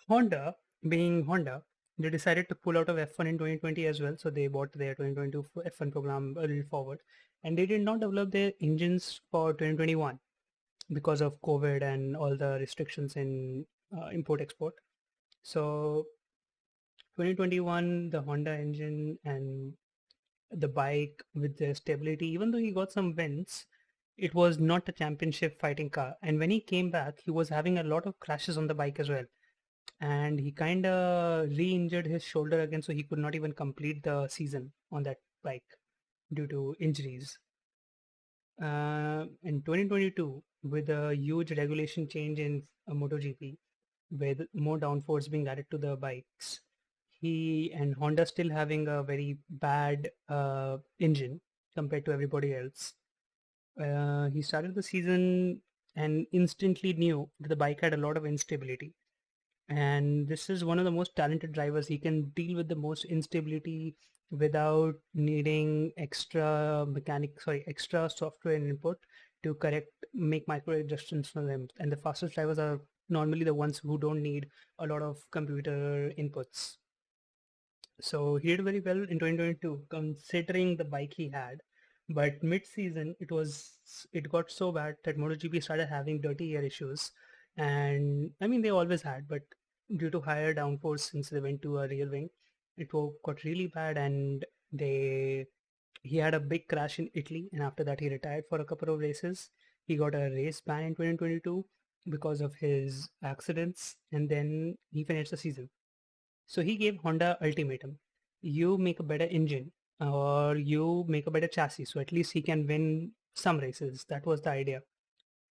Honda, being Honda, they decided to pull out of F1 in 2020 as well. So they bought their 2022 F1 program a little forward, and they did not develop their engines for 2021 because of COVID and all the restrictions in import export. So 2021, the Honda engine and the bike with the stability. Even though he got some wins, it was not a championship fighting car. And when he came back, he was having a lot of crashes on the bike as well. And he kind of re-injured his shoulder again, so he could not even complete the season on that bike due to injuries. In 2022, with a huge regulation change in MotoGP, with more downforce being added to the bikes, he and Honda still having a very bad engine compared to everybody else. He started the season and instantly knew that the bike had a lot of instability. And this is one of the most talented drivers. He can deal with the most instability without needing extra software input to make micro adjustments for them. And the fastest drivers are normally the ones who don't need a lot of computer inputs. So he did very well in 2022 considering the bike he had. But mid-season, it got so bad that MotoGP started having dirty air issues. And I mean, they always had, but due to higher downforce since they went to a rear wing, got really bad, and he had a big crash in Italy, and after that he retired for a couple of races. He got a race ban in 2022 because of his accidents, and then he finished the season. So he gave Honda ultimatum: you make a better engine or you make a better chassis, so at least he can win some races. That was the idea.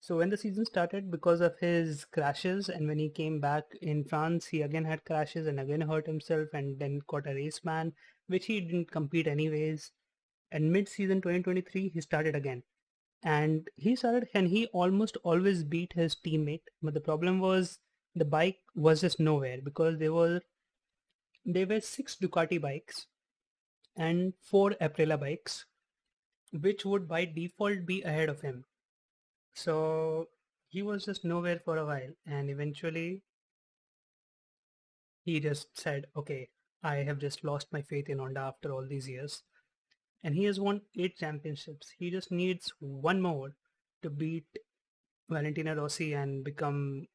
So when the season started, because of his crashes, and when he came back in France, he again had crashes and again hurt himself and then got a race ban, which he didn't compete anyways. And mid-season 2023, he started again. And he almost always beat his teammate. But the problem was the bike was just nowhere, because there were 6 Ducati bikes and 4 Aprilia bikes, which would by default be ahead of him. So he was just nowhere for a while, and eventually he just said, okay, I have just lost my faith in Honda after all these years. And he has won 8 championships. He just needs one more to beat Valentino Rossi and become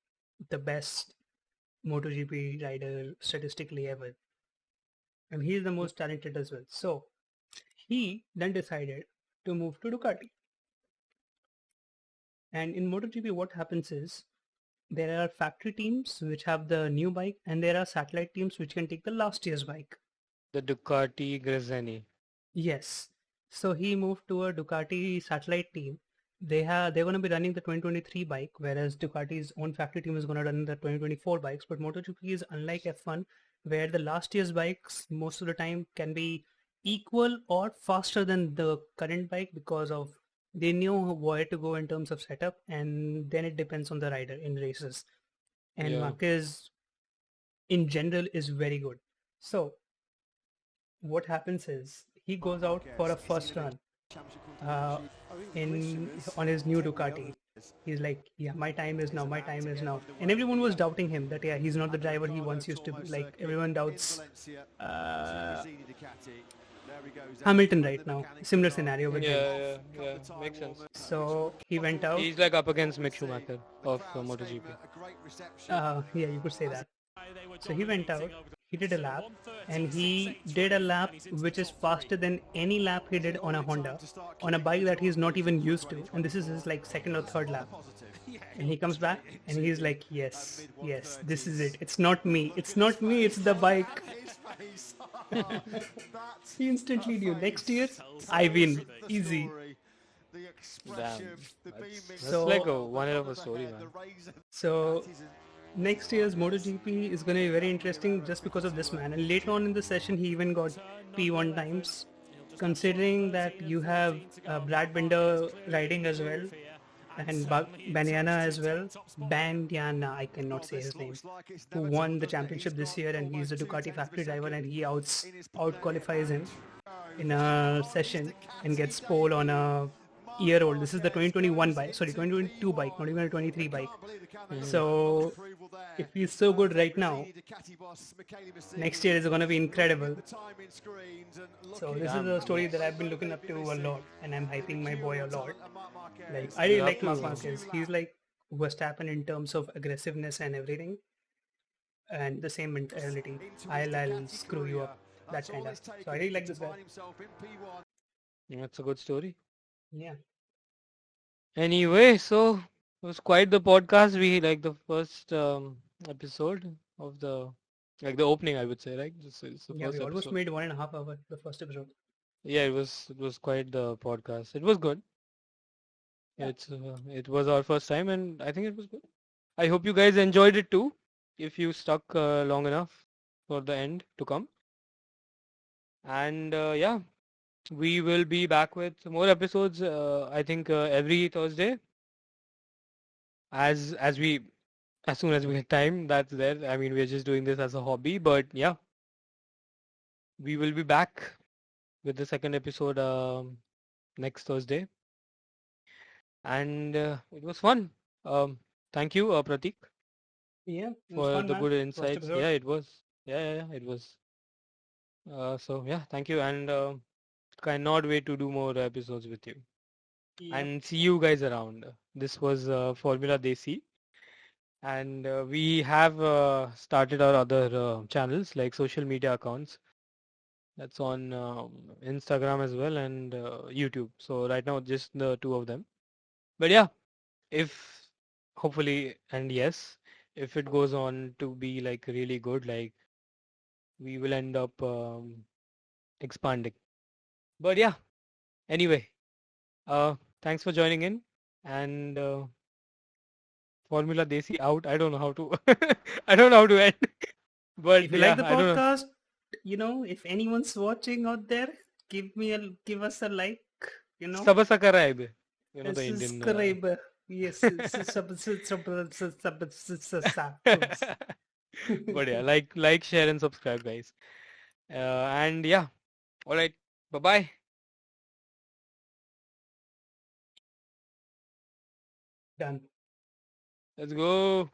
the best MotoGP rider statistically ever. And he is the most talented as well. So he then decided to move to Ducati. And in MotoGP, what happens is there are factory teams which have the new bike, and there are satellite teams which can take the last year's bike. The Ducati Gresini. Yes. So he moved to a Ducati satellite team. They're going to be running the 2023 bike, whereas Ducati's own factory team is going to run the 2024 bikes. But MotoGP is unlike F1, where the last year's bikes most of the time can be equal or faster than the current bike, because of they knew where to go in terms of setup, and then it depends on the rider in races. And Marquez in general is very good. So what happens is he goes out for a first run on his new Ducati. He's like, yeah, my time is now, and everyone was doubting him that he's not the driver he once used to be. Like, everyone doubts Hamilton right now. Similar scenario with him. Yeah, makes sense. So he went out. He's like up against Mick Schumacher of MotoGP. Yeah, you could say that. So he went out, he did a lap, and he did a lap which is faster than any lap he did on a Honda, on a bike that he's not even used to, and this is his like second or third lap. And he comes back and he's like, yes, this is it. It's not me, it's the bike. He instantly knew, next year I win, easy. Damn. That's like a one hell of a story, man. So next year's MotoGP is going to be very interesting just because of this man. And later on in the session, he even got P1 times. Considering that you have Brad Binder riding as well, and Banyana as well. Banyana, I cannot say his name, who won the championship this year, and he's a Ducati factory driver, and he out qualifies him in a session and gets pole on a year old. This is the 2021 bike, 2022 bike, not even a 23 bike. So if he's so good right now, next year is going to be incredible. So this is a story that I've been looking up to a lot, and I'm hyping my boy a lot. Like, I really like Marc Marquez. He's like Verstappen in terms of aggressiveness and everything, and the same mentality. I'll screw you up. that kind of. So I really like this guy. That's a good story. Yeah. Anyway, so it was quite the podcast. We like the first episode of the like the opening, I would say, right? It's the Yeah, first we almost episode. made 1.5 hours the first episode. Yeah, it was quite the podcast. It was good. Yeah. It was our first time, and I think it was good. I hope you guys enjoyed it too. If you stuck long enough for the end to come, and yeah, we will be back with more episodes. I think every Thursday, as we as soon as we get time. That's there. I mean, we're just doing this as a hobby, but yeah, we will be back with the second episode next Thursday, and it was fun. Thank you, Pratik, Yeah, it was for fun, the man. good First insights. episode. Yeah, it was. Yeah, it was. So yeah, thank you, and cannot wait to do more episodes with you. Yep. And see you guys around. This was Formula Desi, and we have started our other channels like social media accounts. That's on Instagram as well and YouTube. So right now just the two of them. But yeah, if hopefully and yes, if it goes on to be like really good, like we will end up expanding. But yeah, anyway, thanks for joining in and Formula Desi out. I don't know how to I don't know how to end. But If you yeah, like the I don't know. podcast, if anyone's watching out there, give us a like. Subscribe. You know the Indian. Subscribe. Yes. But yeah, like, share, and subscribe, guys. And yeah, all right. Bye bye. Done. Let's go.